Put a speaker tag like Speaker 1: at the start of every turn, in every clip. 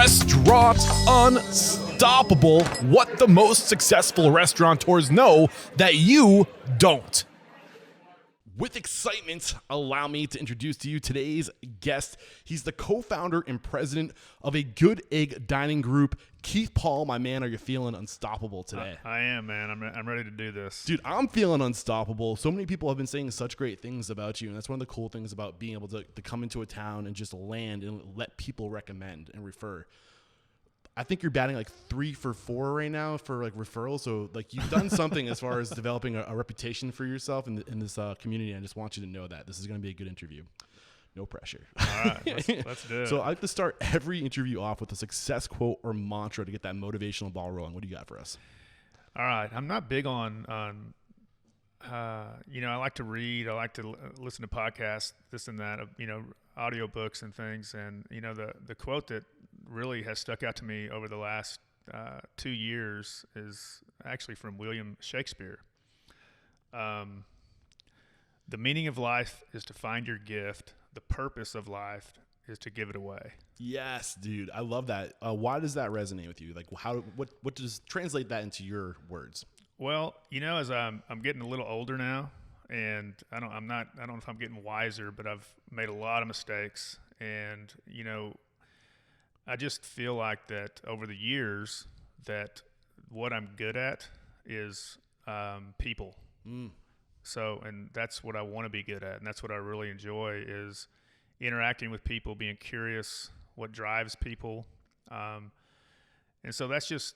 Speaker 1: Restaurant Unstoppable. What the most successful restaurateurs know that you don't. With excitement, allow me to introduce to you today's guest. He's the co-founder and president of a Good Egg Dining Group. Keith Paul, my man, are you feeling unstoppable today?
Speaker 2: I am, man. I'm ready to do this.
Speaker 1: Dude, I'm feeling unstoppable. So many people have been saying such great things about you, and that's one of the cool things about being able to come into a town and just land and let people recommend and refer. I think you're batting like 3 for 4 right now for like referrals. So like you've done something as far as developing a reputation for yourself in this community. I just want you to know that this is going to be a good interview. No pressure.
Speaker 2: All right, let's do it.
Speaker 1: So I like to start every interview off with a success quote or mantra to get that motivational ball rolling. What do you got for us?
Speaker 2: All right. I'm not big on I like to read. I like to listen to podcasts, this and that, audiobooks and things. And, the quote that really has stuck out to me over the last 2 years is actually from William Shakespeare. The meaning of life is to find your gift. The purpose of life is to give it away.
Speaker 1: Yes, dude. I love that. Why does that resonate with you? Like what does translate that into your words?
Speaker 2: Well, as I'm getting a little older now, and I don't know if I'm getting wiser, but I've made a lot of mistakes, and I just feel like that over the years that what I'm good at is people. So, and that's what I want to be good at, and that's what I really enjoy is interacting with people, being curious, what drives people, and so that's just.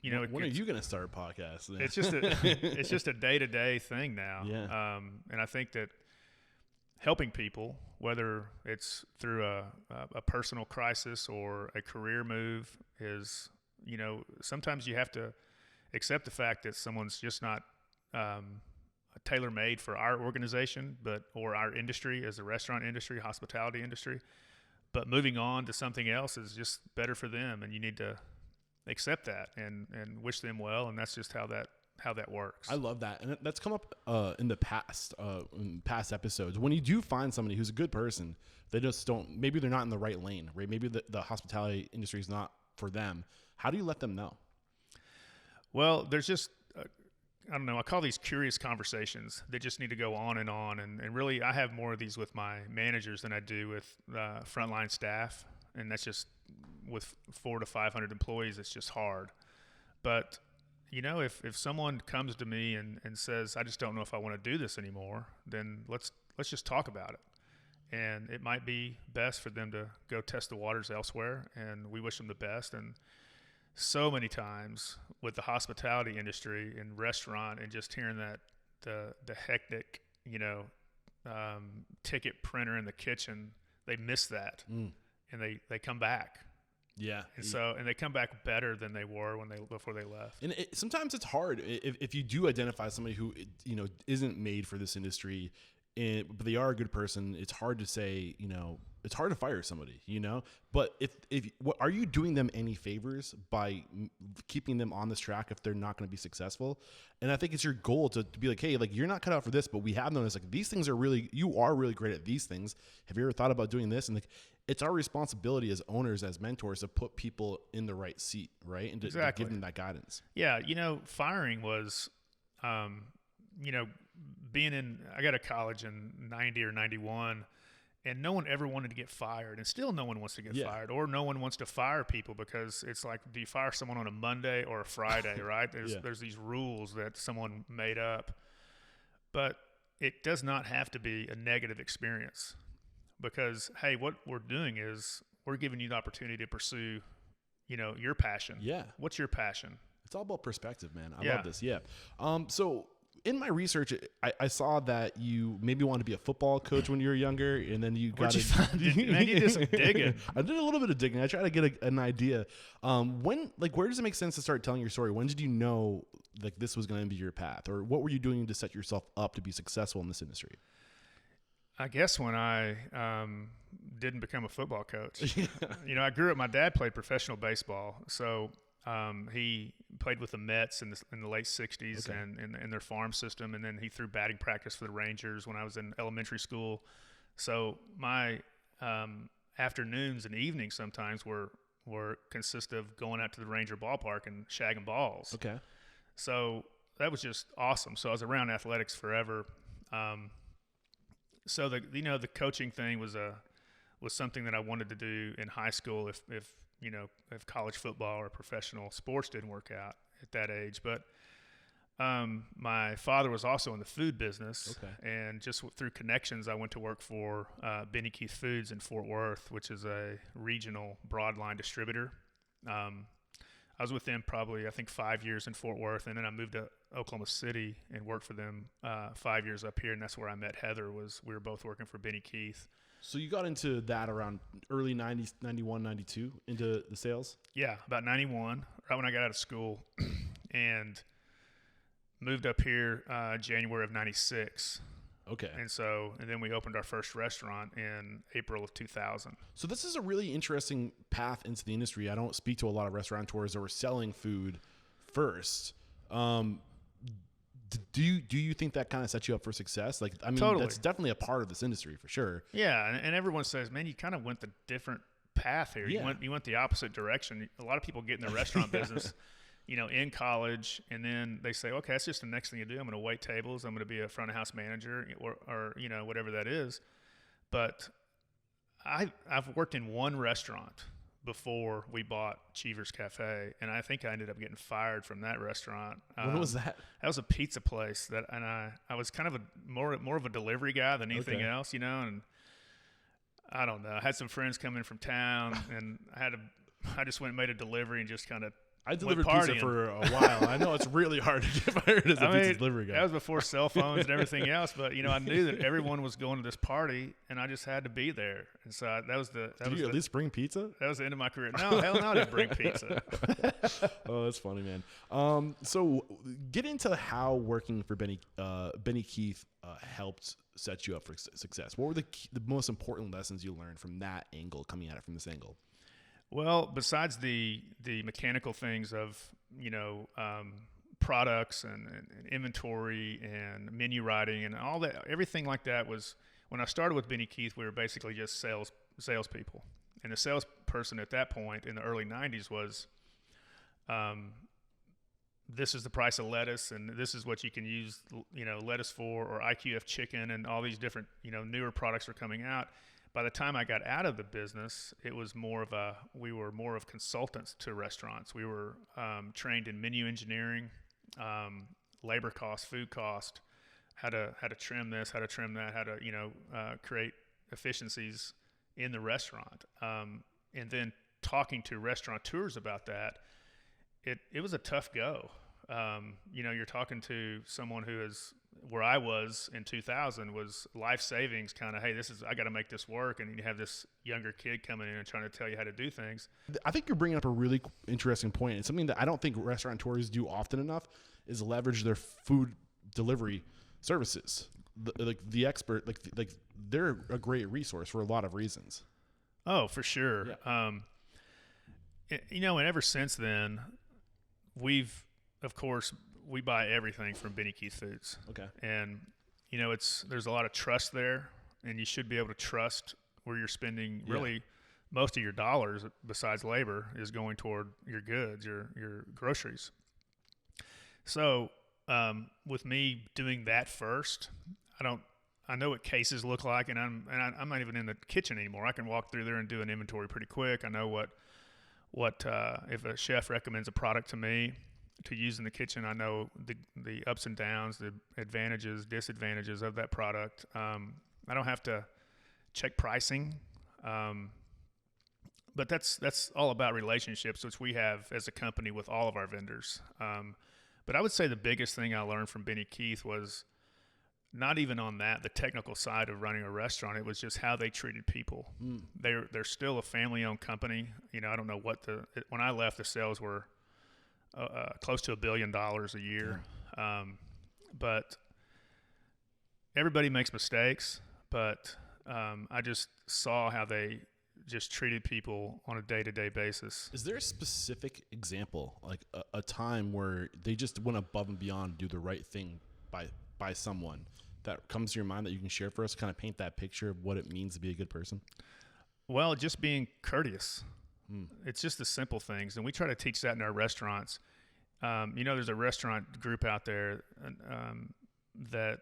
Speaker 1: When are you going to start a podcast?
Speaker 2: It's just a day-to-day thing now.
Speaker 1: Yeah.
Speaker 2: And I think that helping people, whether it's through a personal crisis or a career move, is, sometimes you have to accept the fact that someone's just not tailor-made for our organization, or our industry as a restaurant industry, hospitality industry. But moving on to something else is just better for them, and you need to accept that and wish them well, and that's just how that works.
Speaker 1: I love that, and that's come up in the past episodes. When you do find somebody who's a good person, they just don't. Maybe they're not in the right lane, right? Maybe the hospitality industry is not for them. How do you let them know?
Speaker 2: Well, there's just I don't know. I call these curious conversations. They just need to go on, and really, I have more of these with my managers than I do with frontline staff, and that's just. With 400 to 500 employees, it's just hard. But, if someone comes to me and says, I just don't know if I want to do this anymore, then let's just talk about it. And it might be best for them to go test the waters elsewhere, and we wish them the best. And so many times with the hospitality industry and restaurant and just hearing that the hectic, ticket printer in the kitchen, they miss that. And they come back.
Speaker 1: Yeah.
Speaker 2: And they come back better than they were before they left.
Speaker 1: And sometimes it's hard if you do identify somebody who, isn't made for this industry, but they are a good person. It's hard to say, it's hard to fire somebody, but are you doing them any favors by keeping them on this track if they're not going to be successful? And I think it's your goal to be like, hey, like you're not cut out for this, but we have noticed like these things you are really great at these things. Have you ever thought about doing this? And like, it's our responsibility as owners, as mentors, to put people in the right seat, right? And to give them that guidance.
Speaker 2: Yeah. Firing was, being I got to college in 90 or 91, and no one ever wanted to get fired, and still no one wants to get fired, or no one wants to fire people because it's like, do you fire someone on a Monday or a Friday, right? There's these rules that someone made up, but it does not have to be a negative experience because, hey, what we're doing is we're giving you the opportunity to pursue, your passion.
Speaker 1: Yeah.
Speaker 2: What's your passion?
Speaker 1: It's all about perspective, man. I love this. Yeah. So in my research, I saw that you maybe wanted to be a football coach when you were younger, and then you got
Speaker 2: Man, you did some digging.
Speaker 1: I did a little bit of digging. I tried to get an idea. Where does it make sense to start telling your story? When did you know like this was going to be your path, or what were you doing to set yourself up to be successful in this industry?
Speaker 2: I guess when I didn't become a football coach, I grew up. My dad played professional baseball, so he played with the Mets in the late '60s and in their farm system, and then he threw batting practice for the Rangers when I was in elementary school. So my afternoons and evenings sometimes were consist of going out to the Ranger ballpark and shagging balls.
Speaker 1: Okay.
Speaker 2: So that was just awesome. So I was around athletics forever. So the coaching thing was something that I wanted to do in high school if college football or professional sports didn't work out at that age. But my father was also in the food business, and just through connections, I went to work for Benny Keith Foods in Fort Worth, which is a regional broadline distributor. I was with them probably, I think, 5 years in Fort Worth, and then I moved to Oklahoma City and worked for them 5 years up here, and that's where I met Heather. We were both working for Benny Keith.
Speaker 1: So you got into that around early 90s, 91, 92, into the sales?
Speaker 2: Yeah, about 91, right when I got out of school, and moved up here January of 96.
Speaker 1: Okay.
Speaker 2: And then we opened our first restaurant in April of 2000.
Speaker 1: So this is a really interesting path into the industry. I don't speak to a lot of restaurateurs that were selling food first. Do you think that kind of sets you up for success? Like, I mean,
Speaker 2: Totally.
Speaker 1: That's definitely a part of this industry for sure.
Speaker 2: Yeah, and everyone says, man, you kind of went the different path here.
Speaker 1: Yeah.
Speaker 2: You went the opposite direction. A lot of people get in the restaurant business, in college, and then they say, okay, that's just the next thing you do. I'm going to wait tables. I'm going to be a front of house manager or whatever that is. But I've worked in one restaurant before we bought Cheever's Cafe, and I think I ended up getting fired from that restaurant.
Speaker 1: When was that?
Speaker 2: That was a pizza place and I was kind of more of a delivery guy than anything else, and I don't know. I had some friends come in from town, and I just went and made a delivery and just kind of
Speaker 1: I delivered pizza for a while. I know it's really hard to get fired as a pizza delivery guy.
Speaker 2: That was before cell phones and everything else, but I knew that everyone was going to this party, and I just had to be there. And so Did
Speaker 1: you at least bring pizza?
Speaker 2: That was the end of my career. No, hell no, I didn't bring pizza.
Speaker 1: Oh, that's funny, man. So get into how working for Benny Keith helped set you up for success. What were the most important lessons you learned from that angle, coming at it from this angle?
Speaker 2: Well, besides the mechanical things of products and inventory and menu writing and all that, everything like that was when I started with Benny Keith. We were basically just salespeople, and the salesperson at that point in the early '90s was, this is the price of lettuce, and this is what you can use lettuce for, or IQF chicken, and all these different newer products were coming out. By the time I got out of the business, it was we were more of consultants to restaurants. We were trained in menu engineering, labor cost, food cost, how to trim this, how to trim that, how to create efficiencies in the restaurant, and then talking to restaurateurs about that. It was a tough go. You're talking to someone who is where I was in 2000 was life savings, kind of, hey, I got to make this work. And you have this younger kid coming in and trying to tell you how to do things.
Speaker 1: I think you're bringing up a really interesting point. It's something that I don't think restaurateurs do often enough is leverage their food delivery services. The expert, like they're a great resource for a lot of reasons.
Speaker 2: Oh, for sure.
Speaker 1: Yeah.
Speaker 2: And ever since then, of course, we buy everything from Benny Keith Foods.
Speaker 1: Okay.
Speaker 2: And, there's a lot of trust there, and you should be able to trust where you're spending really most of your dollars, besides labor, is going toward your goods, your groceries. So with me doing that first, I know what cases look like, and I'm not even in the kitchen anymore. I can walk through there and do an inventory pretty quick. I know what if a chef recommends a product to me to use in the kitchen, I know the ups and downs, the advantages, disadvantages of that product. I don't have to check pricing, but that's all about relationships, which we have as a company with all of our vendors. But I would say the biggest thing I learned from Benny Keith was not even on the technical side of running a restaurant. It was just how they treated people. They're still a family-owned company. I don't know when I left, the sales were close to $1 billion a year. But everybody makes mistakes, but I just saw how they just treated people on a day-to-day basis.
Speaker 1: Is there a specific example, like a time where they just went above and beyond to do the right thing by someone that comes to your mind that you can share for us, to kind of paint that picture of what it means to be a good person?
Speaker 2: Well, just being courteous. It's just the simple things. And we try to teach that in our restaurants. There's a restaurant group out there that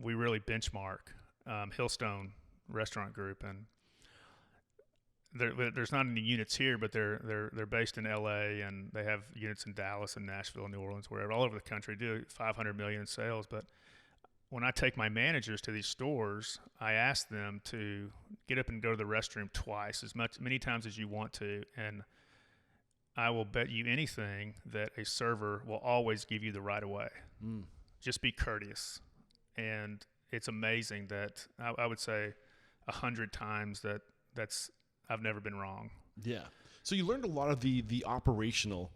Speaker 2: we really benchmark, Hillstone Restaurant Group, and there's not any units here, but they're based in L.A. and they have units in Dallas and Nashville, New Orleans, wherever, all over the country. Do 500 million in sales. But when I take my managers to these stores, I ask them to get up and go to the restroom twice, many times as you want to, and I will bet you anything that a server will always give you the right of way. Just be courteous. And it's amazing that I would say 100 times that's I've never been wrong.
Speaker 1: Yeah. So you learned a lot of the operational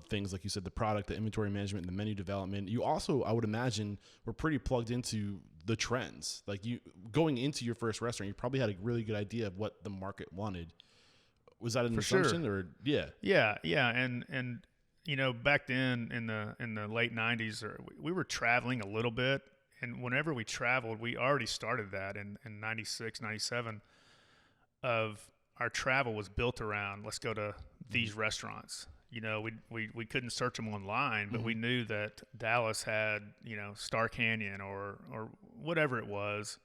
Speaker 1: things, like you said, the product, the inventory management, the menu development. You also, I would imagine, were pretty plugged into the trends. Like you going into your first restaurant, you probably had a really good idea of what the market wanted. Was that an assumption, or yeah? And back then in the late 90s, we were traveling a little bit, and whenever we traveled, we already started that in 96, 97 of our travel was built around, let's go to these restaurants. We couldn't search them online, but we knew that Dallas had, Star Canyon or whatever it was.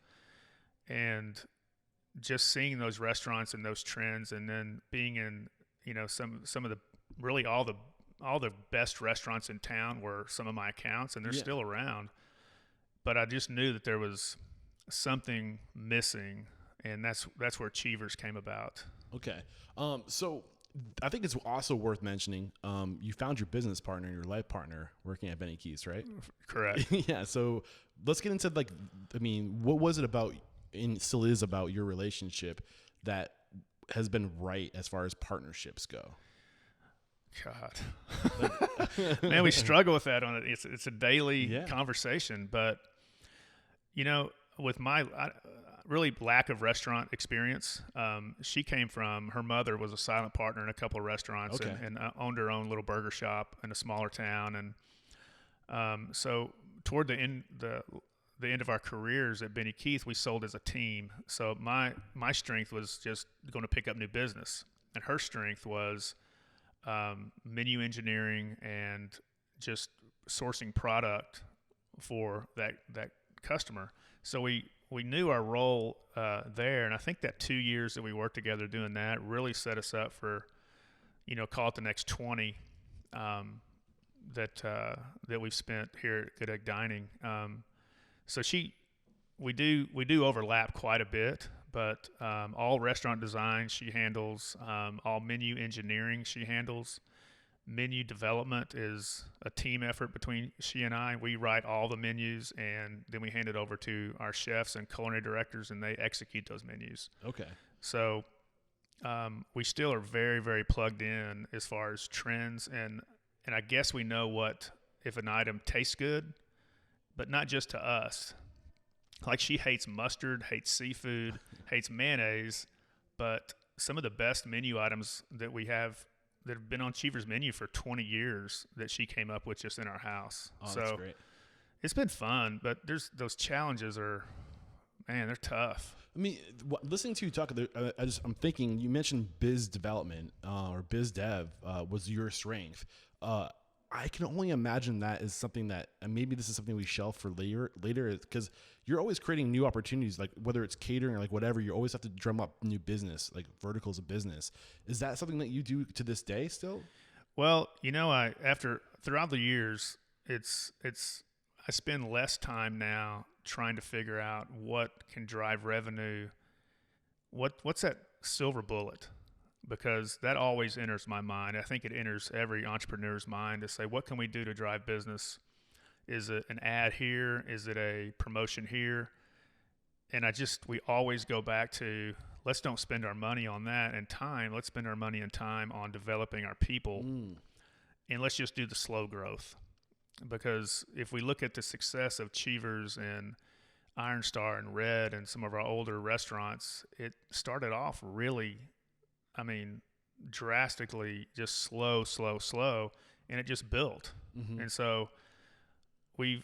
Speaker 1: And just seeing those restaurants and those trends, and then being in, some of the really all the best restaurants in town were some of my accounts, and they're still around. But I just knew that there was something missing, and that's where Cheevers came about. Okay. So I think it's also worth mentioning, you found your business partner, your life partner, working at Benny Keith's, right?
Speaker 2: Correct.
Speaker 1: Yeah. So let's get into what was it about, and still is about, your relationship that has been right as far as partnerships go?
Speaker 2: God, man, we struggle with that on it. It's a daily conversation, but with my really lack of restaurant experience, she came from, her mother was a silent partner in a couple of restaurants, and owned her own little burger shop in a smaller town, and so toward the end of our careers at Benny Keith, we sold as a team. So my strength was just going to pick up new business, and her strength was menu engineering and just sourcing product for that customer. So we knew our role there, and I think that 2 years that we worked together doing that really set us up for, call it the next 20 that we've spent here at Good Egg Dining. So we do overlap quite a bit, but all restaurant design she handles, all menu engineering she handles. Menu development is a team effort between she and I. We write all the menus, and then we hand it over to our chefs and culinary directors, and they execute those menus.
Speaker 1: Okay.
Speaker 2: So we still are very, very plugged in as far as trends, and I guess we know if an item tastes good, but not just to us. Like, she hates mustard, hates seafood, hates mayonnaise, but some of the best menu items that we have that have been on Cheevers' menu for 20 years that she came up with just in our house.
Speaker 1: Oh,
Speaker 2: so
Speaker 1: that's great.
Speaker 2: It's been fun, but those challenges they're tough.
Speaker 1: I mean, listening to you talk, I'm thinking, you mentioned biz development or biz dev was your strength. I can only imagine that is something that, and maybe this is something we shelf for later, because you're always creating new opportunities, like whether it's catering or like whatever, you always have to drum up new business, like verticals of business. Is that something that you do to this day still?
Speaker 2: Well, throughout the years, I spend less time now trying to figure out what can drive revenue. What's that silver bullet? Because that always enters my mind. I think it enters every entrepreneur's mind to say, what can we do to drive business? Is it an ad here? Is it a promotion here? And we always go back to, let's don't spend our money on that and time. Let's spend our money and time on developing our people. And let's just do the slow growth. Because if we look at the success of Cheevers and Iron Star and Red and some of our older restaurants, it started off really, drastically just slow, and it just built. Mm-hmm. And so we're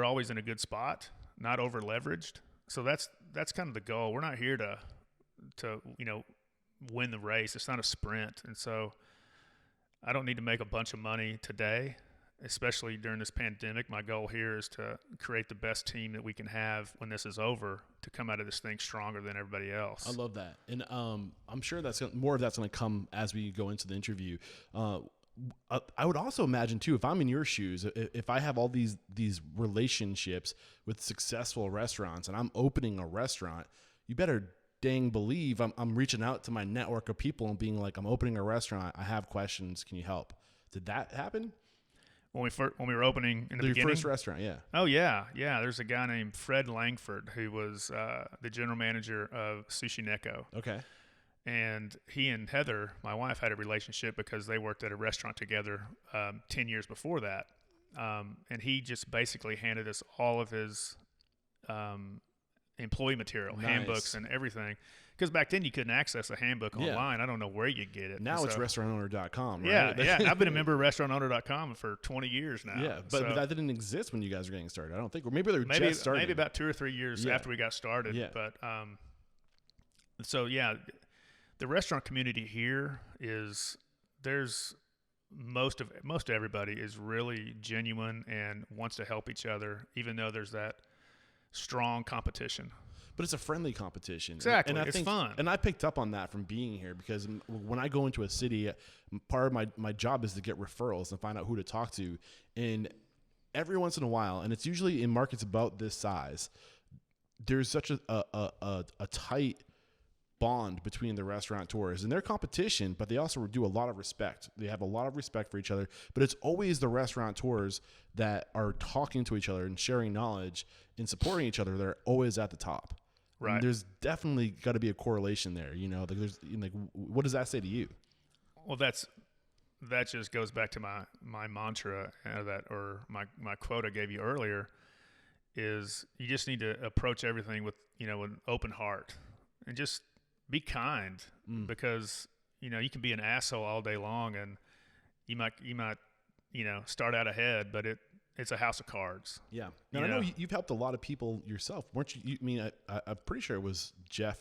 Speaker 2: always in a good spot, not over leveraged. So that's kind of the goal. We're not here to win the race. It's not a sprint. And so I don't need to make a bunch of money today, especially during this pandemic. My goal here is to create the best team that we can have when this is over, to come out of this thing stronger than everybody else.
Speaker 1: I love that. And I'm sure more of that's going to come as we go into the interview. I would also imagine too, if I'm in your shoes, if I have all these relationships with successful restaurants and I'm opening a restaurant, you better dang believe I'm reaching out to my network of people and being like, I'm opening a restaurant. I have questions. Can you help? Did that happen?
Speaker 2: When we were opening in the
Speaker 1: Your
Speaker 2: beginning?
Speaker 1: first restaurant, yeah.
Speaker 2: Oh, yeah. Yeah, there's a guy named Fred Langford who was the general manager of Sushi Neko.
Speaker 1: Okay.
Speaker 2: And he and Heather, my wife, had a relationship because they worked at a restaurant together 10 years before that. And he just basically handed us all of his employee material,
Speaker 1: Nice.
Speaker 2: handbooks and everything. Because back then you couldn't access a handbook
Speaker 1: Yeah.
Speaker 2: online. I don't know where you get it.
Speaker 1: Now it's restaurantowner.com, right?
Speaker 2: Yeah, yeah. I've been a member of restaurantowner.com for 20 years now.
Speaker 1: Yeah, but that didn't exist when you guys were getting started. I don't think, or maybe they were just starting.
Speaker 2: Maybe about 2 or 3 years after we got started.
Speaker 1: Yeah.
Speaker 2: But so yeah, the restaurant community here is most everybody is really genuine and wants to help each other, even though there's that strong competition.
Speaker 1: But it's a friendly competition.
Speaker 2: Exactly.
Speaker 1: And I
Speaker 2: it's
Speaker 1: think,
Speaker 2: fun.
Speaker 1: And I picked up on that from being here, because when I go into a city, part of my job is to get referrals and find out who to talk to. And every once in a while, and it's usually in markets about this size, there's such a tight bond between the restaurateurs and their competition, but they also do a lot of respect. They have a lot of respect for each other, but it's always the restaurateurs that are talking to each other and sharing knowledge and supporting each other that are always at the top.
Speaker 2: Right.
Speaker 1: And there's definitely got to be a correlation there. What does that say to you?
Speaker 2: Well, that just goes back to my mantra or my quote I gave you earlier, is you just need to approach everything with an open heart and just be kind, because you can be an asshole all day long and you might start out ahead, but it's a house of cards.
Speaker 1: Yeah. Now, I know you've helped a lot of people yourself, weren't you? I'm pretty sure it was Jeff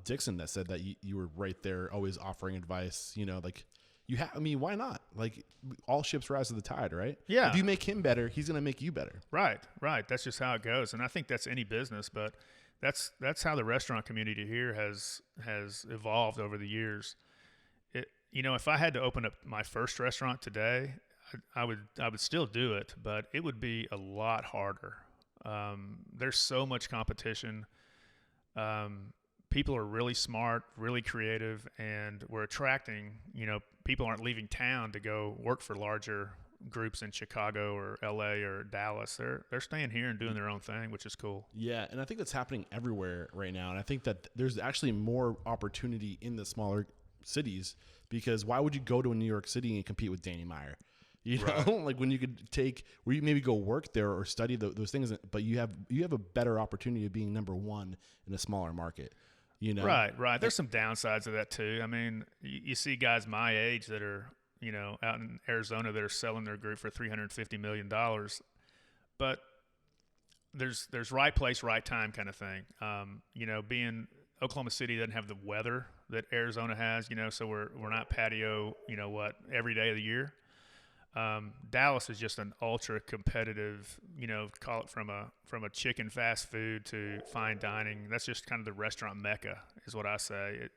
Speaker 1: Dixon that said that you were right there, always offering advice. Why not? Like, all ships rise to the tide, right?
Speaker 2: Yeah.
Speaker 1: If you make him better, he's going to make you better.
Speaker 2: Right. That's just how it goes, and I think that's any business, but that's how the restaurant community here has evolved over the years. If I had to open up my first restaurant today, I would still do it, but it would be a lot harder. There's so much competition. People are really smart, really creative, and we're attracting, people aren't leaving town to go work for larger groups in Chicago or LA or Dallas. They're staying here and doing their own thing, which is cool.
Speaker 1: Yeah, and I think that's happening everywhere right now. And I think that there's actually more opportunity in the smaller cities, because why would you go to a New York City and compete with Danny Meyer?
Speaker 2: Right.
Speaker 1: Like, when you could where you maybe go work there or study those things, but you have a better opportunity of being number one in a smaller market.
Speaker 2: Right. There's some downsides of that too. I mean, you see guys my age that are out in Arizona that are selling their group for $350 million, but there's right place, right time kind of thing. Being Oklahoma City doesn't have the weather that Arizona has, so we're not patio, every day of the year. Dallas is just an ultra competitive, call it from a chicken fast food to fine dining. That's just kind of the restaurant mecca, is what I say.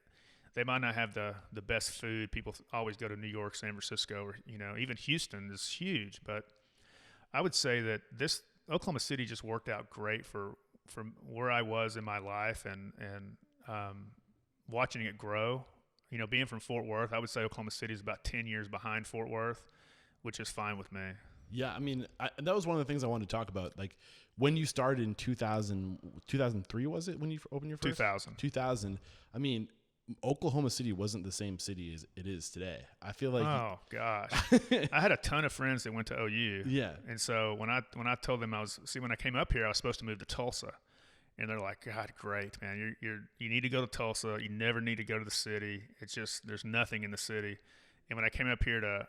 Speaker 2: They might not have the best food. People always go to New York, San Francisco, or even Houston is huge. But I would say that this Oklahoma City just worked out great from where I was in my life and watching it grow. Being from Fort Worth, I would say Oklahoma City is about 10 years behind Fort Worth, which is fine with me.
Speaker 1: Yeah, I mean, that was one of the things I wanted to talk about. Like, when you started in 2003, was it when you opened your first? 2000. I mean, Oklahoma City wasn't the same city as it is today. I feel like.
Speaker 2: Oh gosh, I had a ton of friends that went to OU.
Speaker 1: Yeah, and
Speaker 2: so when I told them when I came up here, I was supposed to move to Tulsa, and they're like, God, great, man, you need to go to Tulsa. You never need to go to the city. It's just there's nothing in the city. And when I came up here to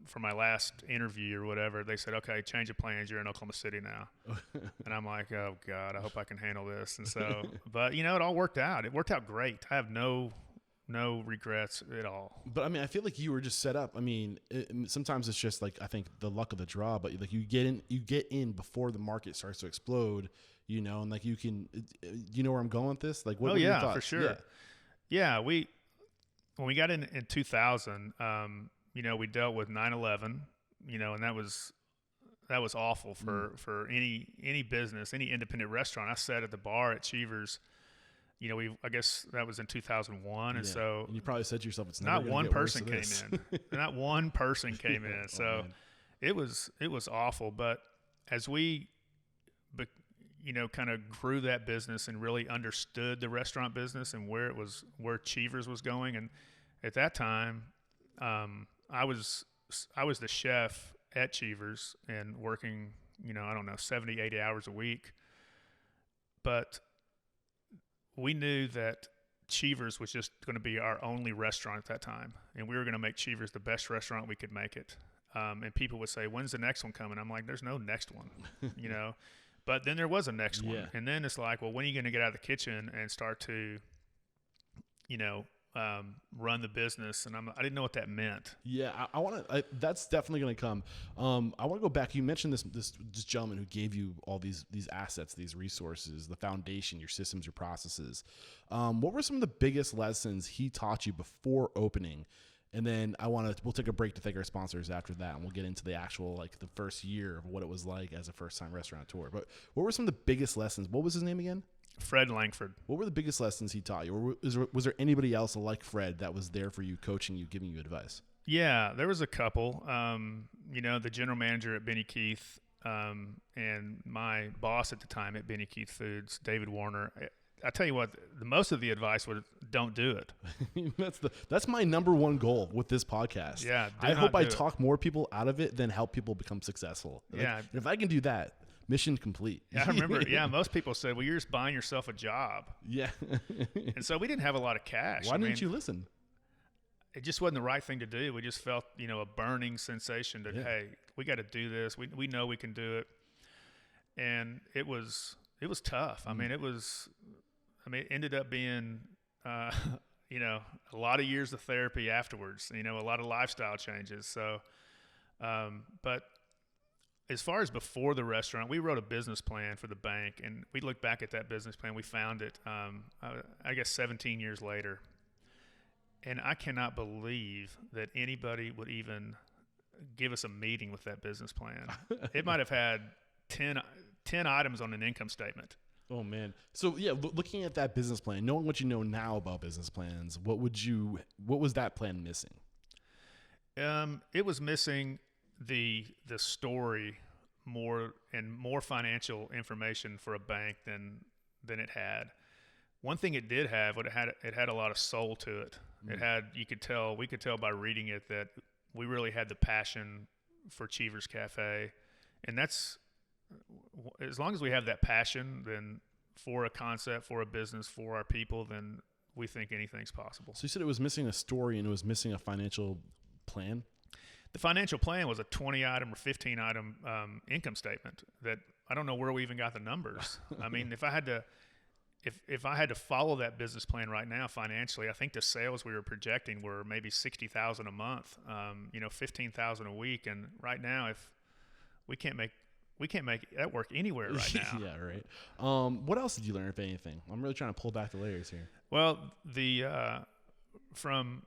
Speaker 2: for my last interview or whatever, they said, okay, change of plans. You're in Oklahoma City now. And I'm like, oh, God, I hope I can handle this. And so, but, it all worked out. It worked out great. I have no no regrets at all.
Speaker 1: But I mean, I feel like you were just set up. I mean, sometimes it's just like, I think the luck of the draw, but like you get in before the market starts to explode, and like you can, you know where I'm going with this? Like, what were your thoughts?
Speaker 2: For sure. Yeah. When we got in 2000, we dealt with 9/11, and that was awful for any business, any independent restaurant. I sat at the bar at Cheever's. I guess that was in 2001, and so
Speaker 1: and you probably said to yourself, "It's
Speaker 2: not one person came in. Not one person came in. So it was awful. But as we, kind of grew that business and really understood the restaurant business and where Cheever's was going, and at that time, I was the chef at Cheever's and working, 70, 80 hours a week, but we knew that Cheever's was just going to be our only restaurant at that time, and we were going to make Cheever's the best restaurant we could make it. And people would say, "When's the next one coming?" I'm like, "There's no next one," But then there was a next one, and then it's like, well, when are you going to get out of the kitchen and start to, run the business? And I didn't know what that meant.
Speaker 1: Yeah, I want to. That's definitely going to come. I want to go back. You mentioned this gentleman who gave you all these assets, these resources, the foundation, your systems, your processes. What were some of the biggest lessons he taught you before opening? And then we'll take a break to thank our sponsors after that, and we'll get into the actual, like, the first year of what it was like as a first-time restaurateur. But what were some of the biggest lessons? What was his name again?
Speaker 2: Fred Langford.
Speaker 1: What were the biggest lessons he taught you? Or was there anybody else like Fred that was there for you, coaching you, giving you advice?
Speaker 2: Yeah, there was a couple. The general manager at Benny Keith and my boss at the time at Benny Keith Foods, David Warner. I tell you what, most of the advice was don't do it.
Speaker 1: That's my number one goal with this podcast.
Speaker 2: Yeah,
Speaker 1: I hope I talk more people out of it than help people become successful.
Speaker 2: Yeah,
Speaker 1: if I can do that, mission complete.
Speaker 2: Yeah, I remember. Yeah, most people said, "Well, you're just buying yourself a job."
Speaker 1: Yeah,
Speaker 2: and so we didn't have a lot of cash.
Speaker 1: Why didn't you listen?
Speaker 2: It just wasn't the right thing to do. We just felt, a burning sensation that hey, we got to do this. We know we can do it, and it was tough. It ended up being, a lot of years of therapy afterwards, a lot of lifestyle changes. So, but as far as before the restaurant, we wrote a business plan for the bank, and we looked back at that business plan. We found it, I guess 17 years later. And I cannot believe that anybody would even give us a meeting with that business plan. It might have had 10 items on an income statement.
Speaker 1: Oh, man. So, yeah, looking at that business plan, knowing what you know now about business plans, what was that plan missing?
Speaker 2: It was missing the story more financial information for a bank than it had. One thing it did have, it had a lot of soul to it. We could tell by reading it that we really had the passion for Cheever's Cafe. And that's, as long as we have that passion, then for a concept, for a business, for our people, then we think anything's possible.
Speaker 1: So you said it was missing a story and it was missing a financial plan?
Speaker 2: The financial plan was a 20-item or 15-item income statement that I don't know where we even got the numbers. I mean, if I had to follow that business plan right now financially, I think the sales we were projecting were maybe $60,000 a month, $15,000 a week, and right now, if we can't make that work anywhere right now.
Speaker 1: Yeah, right. What else did you learn, if anything? I'm really trying to pull back the layers here.
Speaker 2: Well, from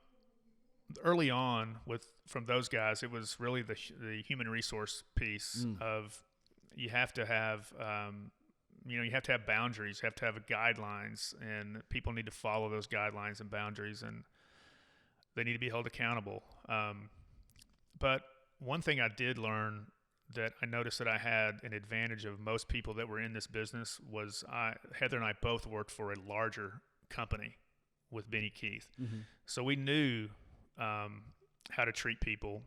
Speaker 2: early on from those guys, it was really the human resource piece of you have to have. You have to have boundaries, you have to have guidelines, and people need to follow those guidelines and boundaries, and they need to be held accountable. But one thing I did learn that I noticed that I had an advantage of most people that were in this business was Heather and I both worked for a larger company with Benny Keith. Mm-hmm. So we knew how to treat people.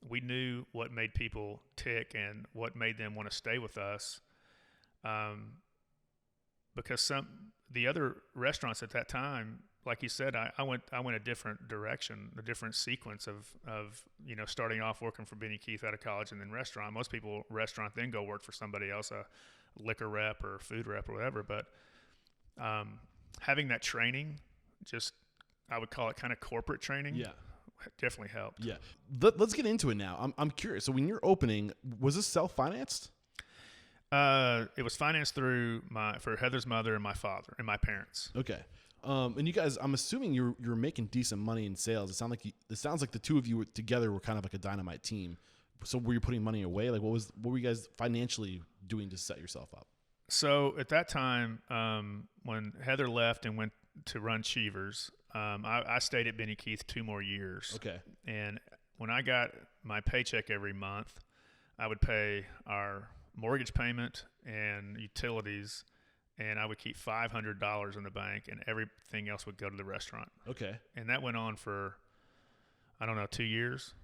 Speaker 2: We knew what made people tick and what made them want to stay with us. Because the other restaurants at that time, like you said, I went a different direction, a different sequence of starting off working for Benny Keith out of college and then restaurant. Most people restaurant then go work for somebody else, a liquor rep or food rep or whatever. But having that training, I would call it kind of corporate training.
Speaker 1: Yeah.
Speaker 2: Definitely helped.
Speaker 1: Yeah. Let's get into it now. I'm curious. So when you're opening, was this self-financed?
Speaker 2: It was financed for Heather's mother and my father and my parents.
Speaker 1: Okay. And you guys, I'm assuming you're making decent money in sales. It sounds like the two of you together were kind of like a dynamite team. So were you putting money away? Like what were you guys financially doing to set yourself up?
Speaker 2: So at that time, when Heather left and went to run Cheevers, I stayed at Benny Keith 2 more years.
Speaker 1: Okay.
Speaker 2: And when I got my paycheck every month, I would pay our mortgage payment and utilities, and I would keep $500 in the bank, and everything else would go to the restaurant.
Speaker 1: Okay.
Speaker 2: And that went on for, I don't know, 2 years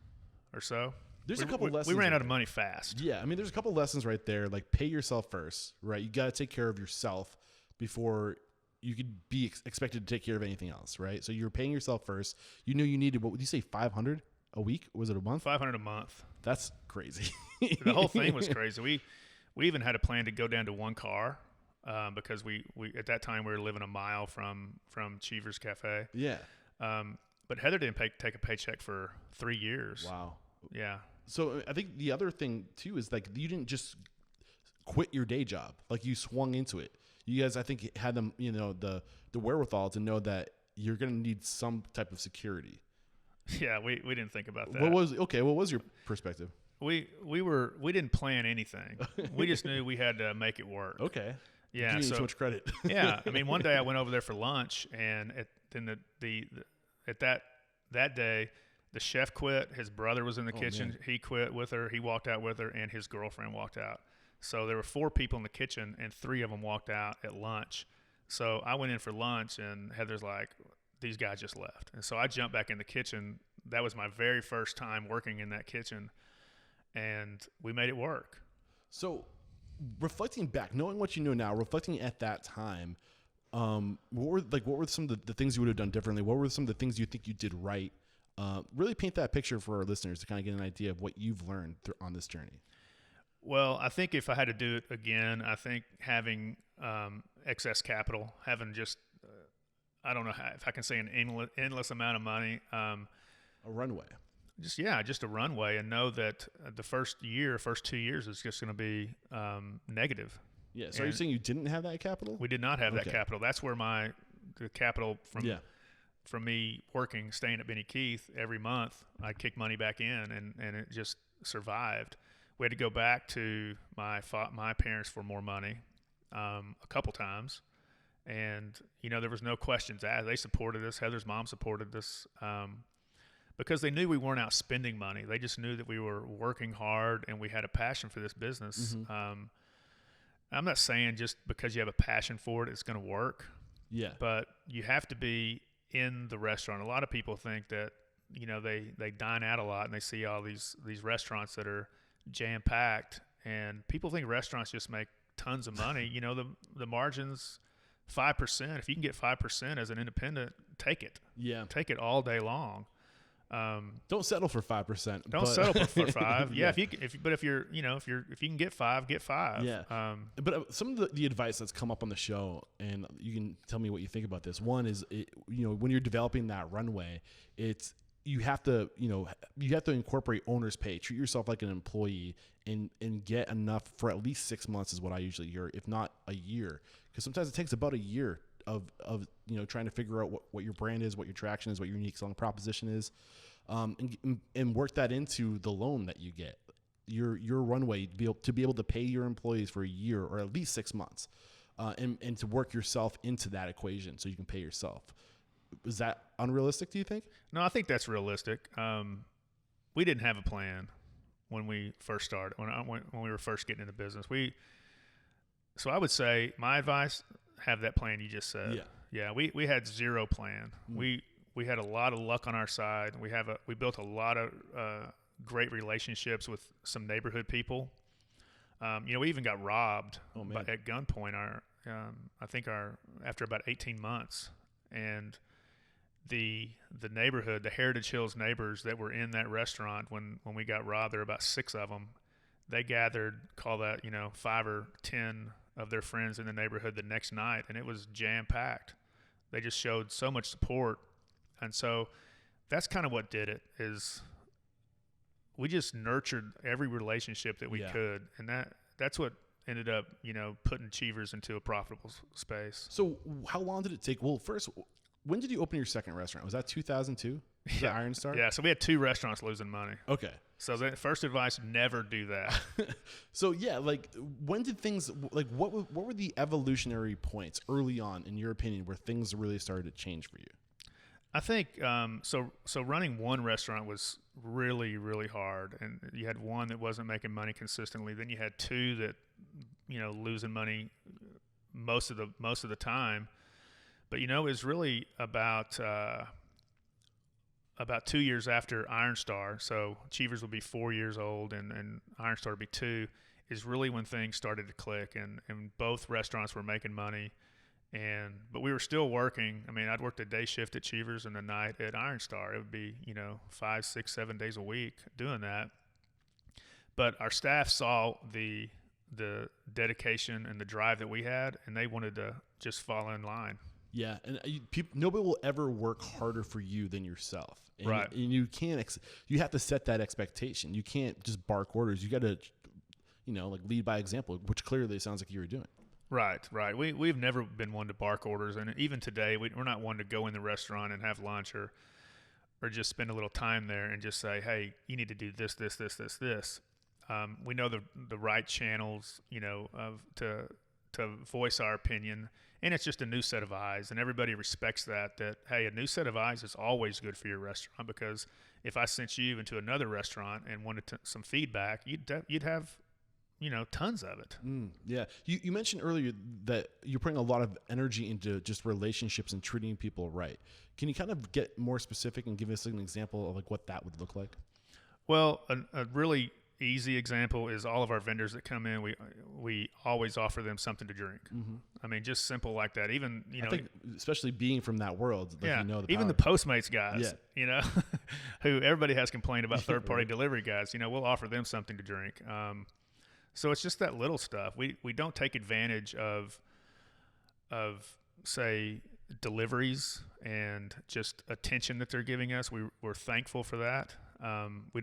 Speaker 2: or so.
Speaker 1: There's a couple lessons.
Speaker 2: We ran out of money fast.
Speaker 1: Yeah, I mean, there's a couple lessons right there. Like, pay yourself first, right? You got to take care of yourself before you could be expected to take care of anything else, right? So you're paying yourself first. You knew you needed, what would you say, 500 a week? Was it a month?
Speaker 2: 500 a month.
Speaker 1: That's crazy.
Speaker 2: The whole thing was crazy. We even had a plan to go down to 1 car because we at that time we were living a mile from Cheevers Cafe.
Speaker 1: Yeah.
Speaker 2: But Heather didn't take a paycheck for 3 years.
Speaker 1: Wow.
Speaker 2: Yeah.
Speaker 1: So I think the other thing too is like you didn't just quit your day job. Like you swung into it. You guys, I think, had them, the wherewithal to know that you're going to need some type of security.
Speaker 2: Yeah, we didn't think about that.
Speaker 1: What was your perspective?
Speaker 2: We didn't plan anything. We just knew we had to make it work.
Speaker 1: Okay.
Speaker 2: Yeah.
Speaker 1: You need so much credit.
Speaker 2: Yeah. I mean, one day I went over there for lunch, and that day, the chef quit. His brother was in the kitchen. Man. He quit with her. He walked out with her, and his girlfriend walked out. So there were 4 people in the kitchen, and 3 of them walked out at lunch. So I went in for lunch, and Heather's like, these guys just left. And so I jumped back in the kitchen. That was my very first time working in that kitchen, and we made it work.
Speaker 1: So reflecting back, knowing what you know now, reflecting at that time, what were some of the things you would have done differently? What were some of the things you think you did right? Really paint that picture for our listeners to kind of get an idea of what you've learned on this journey.
Speaker 2: Well, I think if I had to do it again, I think having excess capital, having just, I don't know if I can say an endless amount of money.
Speaker 1: A runway.
Speaker 2: Just a runway, and know that the first 2 years is just going to be negative.
Speaker 1: Yeah. So are you saying you didn't have that capital?
Speaker 2: We did not have that capital. That's where the capital from me staying at Benny Keith every month, I'd kick money back in, and it just survived. We had to go back to my parents for more money a couple times, and there was no questions asked. They supported us. Heather's mom supported us because they knew we weren't out spending money. They just knew that we were working hard and we had a passion for this business. Mm-hmm. I'm not saying just because you have a passion for it, it's going to work.
Speaker 1: Yeah.
Speaker 2: But you have to be in the restaurant. A lot of people think that they dine out a lot and they see all these restaurants that are jam-packed, and people think restaurants just make tons of money. The margins, 5%. If you can get 5% as an independent, take it.
Speaker 1: Yeah.
Speaker 2: Take it all day long.
Speaker 1: Don't settle for 5%.
Speaker 2: Don't settle for 5. Yeah. If you can get 5, get 5.
Speaker 1: Yeah. But some of the advice that's come up on the show, and you can tell me what you think about this. One is, when you're developing that runway, you have to incorporate owner's pay. Treat yourself like an employee and get enough for at least 6 months is what I usually hear, if not a year. Because sometimes it takes about a year of trying to figure out what your brand is, what your traction is, what your unique selling proposition is, and work that into the loan that you get. Your runway to be able to pay your employees for a year or at least 6 months, and to work yourself into that equation so you can pay yourself. Is that unrealistic, do you think?
Speaker 2: No, I think that's realistic. We didn't have a plan when we first started, when we were first getting into business. So I would say my advice, have that plan you just said. Yeah. We had zero plan. Mm. We had a lot of luck on our side. We built a lot of great relationships with some neighborhood people. We even got robbed at gunpoint. After about 18 months, and the neighborhood, the Heritage Hills neighbors that were in that restaurant when we got robbed, there were about 6 of them. They gathered, 5 or 10 of their friends in the neighborhood the next night, and it was jam-packed. They just showed so much support. And so that's kind of what did it, is we just nurtured every relationship that we could. And that's what ended up, putting Cheevers into a profitable space.
Speaker 1: So how long did it take? Well, first, when did you open your second restaurant? Was that 2002? Was that Iron Star?
Speaker 2: Yeah, so we had 2 restaurants losing money.
Speaker 1: Okay.
Speaker 2: So the first advice, never do that.
Speaker 1: So yeah, like when did things, like what were the evolutionary points early on, in your opinion, where things really started to change for you?
Speaker 2: I think so running one restaurant was really, really hard, and you had one that wasn't making money consistently. Then you had 2 that, losing money most of the time. But it was really about 2 years after Iron Star. So Cheevers will be 4 years old, and Iron Star will be 2. Is really when things started to click, and both restaurants were making money. But we were still working. I mean, I'd worked a day shift at Cheevers and a night at Iron Star. It would be, 5, 6, 7 days a week doing that. But our staff saw the dedication and the drive that we had, and they wanted to just fall in line.
Speaker 1: Yeah, and nobody will ever work harder for you than yourself. And
Speaker 2: right.
Speaker 1: And you can't. You have to set that expectation. You can't just bark orders. You got to, like lead by example, which clearly it sounds like you were doing.
Speaker 2: Right. We've never been one to bark orders, and even today, we're not one to go in the restaurant and have lunch or just spend a little time there and just say, hey, you need to do this. We know the right channels, to voice our opinion, and it's just a new set of eyes, and everybody respects that, hey, a new set of eyes is always good for your restaurant, because if I sent you into another restaurant and wanted some feedback, you'd have tons of it.
Speaker 1: Yeah. You mentioned earlier that you're putting a lot of energy into just relationships and treating people right. Can you kind of get more specific and give us an example of like what that would look like?
Speaker 2: Well, a really easy example is all of our vendors that come in, we always offer them something to drink. Mm-hmm. I mean, just simple like that. Even,
Speaker 1: I think especially being from that world, like
Speaker 2: even the Postmates guys, who everybody has complained about third-party delivery guys, we'll offer them something to drink. So it's just that little stuff. We don't take advantage of say deliveries and just attention that they're giving us. We're thankful for that. We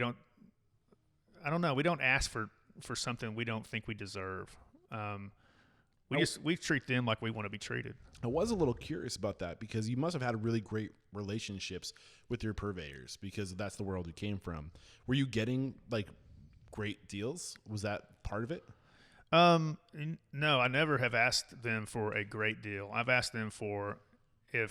Speaker 2: don't ask for something we don't think we deserve. We treat them like we want to be treated.
Speaker 1: I was a little curious about that, because you must have had really great relationships with your purveyors, because that's the world you came from. Were you getting like great deals? Was that part of it?
Speaker 2: No, I never have asked them for a great deal. I've asked them for am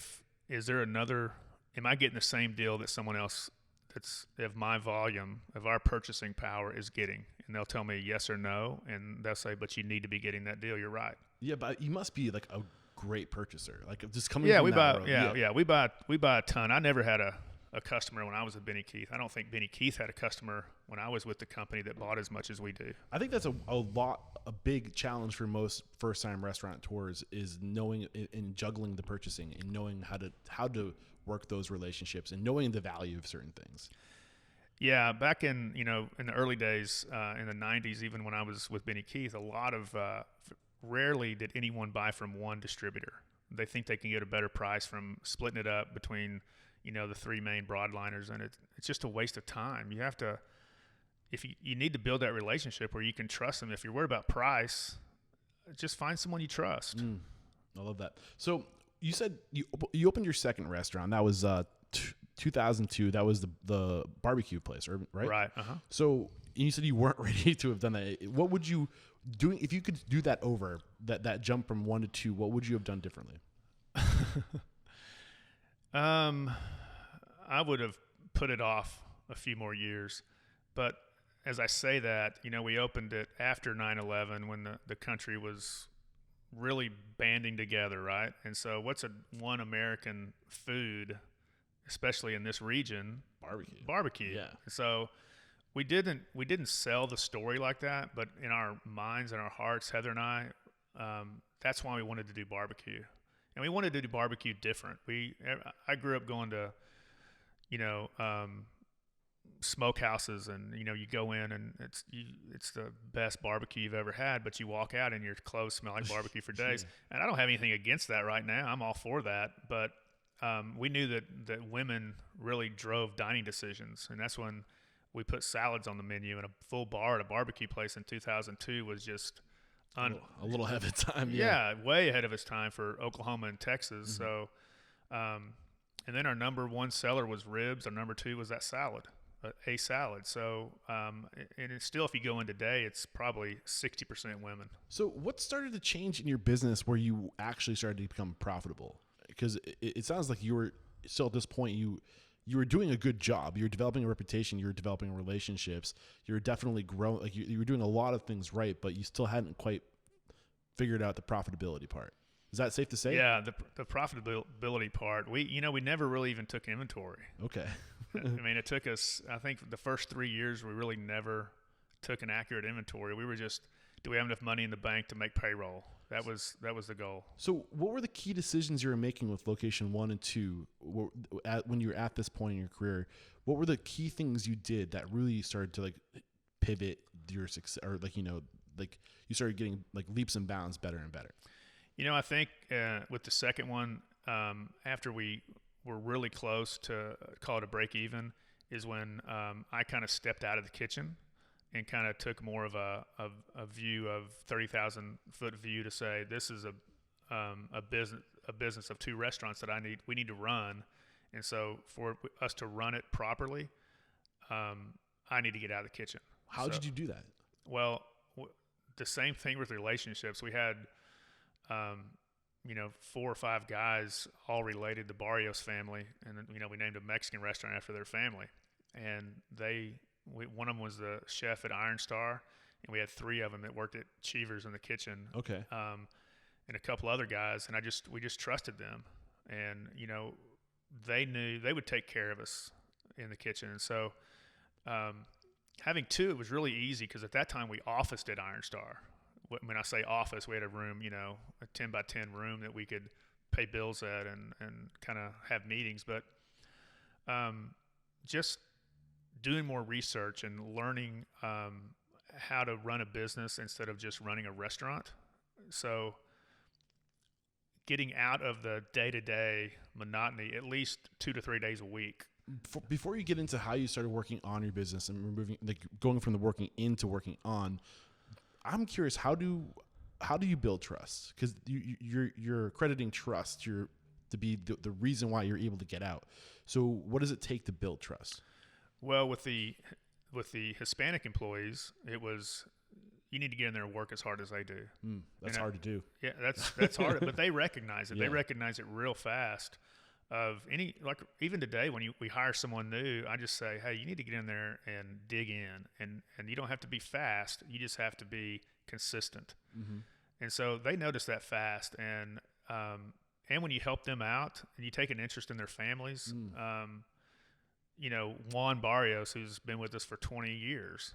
Speaker 2: I getting the same deal that someone else that's of my volume, of our purchasing power, is getting? And they'll tell me yes or no, and they'll say, but you need to be getting that deal. You're right.
Speaker 1: Yeah, but you must be like a great purchaser. Like just coming from that road.
Speaker 2: We buy a ton. I never had a customer when I was at Benny Keith. I don't think Benny Keith had a customer when I was with the company that bought as much as we do.
Speaker 1: I think that's a big challenge for most first-time restaurateurs, is knowing and juggling the purchasing and knowing how to work those relationships and knowing the value of certain things.
Speaker 2: Yeah, back in the early days, in the 90s, even when I was with Benny Keith, rarely did anyone buy from one distributor. They think they can get a better price from splitting it up between the 3 main broadliners, and it's just a waste of time. You have to, if you need to build that relationship where you can trust them. If you're worried about price, just find someone you trust.
Speaker 1: I love that. So you said you opened your second restaurant. That was 2002. That was the barbecue place, right?
Speaker 2: Right. Uh-huh.
Speaker 1: So you said you weren't ready to have done that. What would you do if you could do that over, that jump from 1 to 2? What would you have done differently?
Speaker 2: I would have put it off a few more years, but as I say that, we opened it after 9/11, when the country was really banding together, right? And so what's one American food, especially in this region? Barbecue.
Speaker 1: Yeah.
Speaker 2: So we didn't sell the story like that, but in our minds and our hearts, Heather and I, that's why we wanted to do barbecue. And we wanted to do barbecue different. I grew up going to, smokehouses, and you go in and it's the best barbecue you've ever had, but you walk out and your clothes smell like barbecue for days. And I don't have anything against that right now. I'm all for that, but we knew that women really drove dining decisions, and that's when we put salads on the menu. And a full bar at a barbecue place in 2002 was just
Speaker 1: a little ahead of time.
Speaker 2: Yeah, way ahead of its time for Oklahoma and Texas. So, and then our number one seller was ribs. Our number two was that salad, a salad. So, and it's still, if you go in today, it's probably 60% women.
Speaker 1: So what started to change in your business where you actually started to become profitable? Because it sounds like you were still at this point, you were doing a good job. You were developing a reputation. You were developing relationships. You were definitely growing. Like you were doing a lot of things right, but you still hadn't quite figured out the profitability part. Is that safe to say?
Speaker 2: Yeah, the profitability part. We never really even took inventory.
Speaker 1: Okay.
Speaker 2: I mean, it took us, I think the first 3 years, we really never took an accurate inventory. We were just, do we have enough money in the bank to make payroll? That was the goal.
Speaker 1: So what were the key decisions you were making with location 1 and 2 when you were at this point in your career? What were the key things you did that really started to like pivot your success, or like, like you started getting like leaps and bounds better and better?
Speaker 2: I think with the second one, after we were really close to call it a break even, is when I kind of stepped out of the kitchen and kind of took more of a view of 30,000 foot view to say, this is a business of 2 restaurants that we need to run. And so for us to run it properly, I need to get out of the kitchen.
Speaker 1: How did you do that?
Speaker 2: Well, the same thing with relationships. We had, 4 or 5 guys all related to Barrios family. And then, we named a Mexican restaurant after their family. And one of them was the chef at Iron Star, and we had 3 of them that worked at Cheever's in the kitchen.
Speaker 1: Okay.
Speaker 2: And a couple other guys, and we just trusted them. And, they knew they would take care of us in the kitchen. And so, having 2, it was really easy because at that time we officed at Iron Star. When I say office, we had a room, a 10 by 10 room that we could pay bills at and kind of have meetings. But just doing more research and learning how to run a business instead of just running a restaurant. So getting out of the day-to-day monotony at least 2 to 3 days a week.
Speaker 1: Before you get into how you started working on your business and going from the working into working on, I'm curious, how do you build trust? Because you're crediting trust to be the reason why you're able to get out. So what does it take to build trust?
Speaker 2: Well, with the Hispanic employees, it was, you need to get in there and work as hard as they do.
Speaker 1: That's hard to do.
Speaker 2: Yeah, that's hard, but they recognize it.
Speaker 1: Yeah.
Speaker 2: They recognize it real fast. Even today when we hire someone new, I just say, hey, you need to get in there and dig in, and you don't have to be fast. You just have to be consistent. Mm-hmm. And so they notice that fast, and when you help them out and you take an interest in their families, Juan Barrios, who's been with us for 20 years,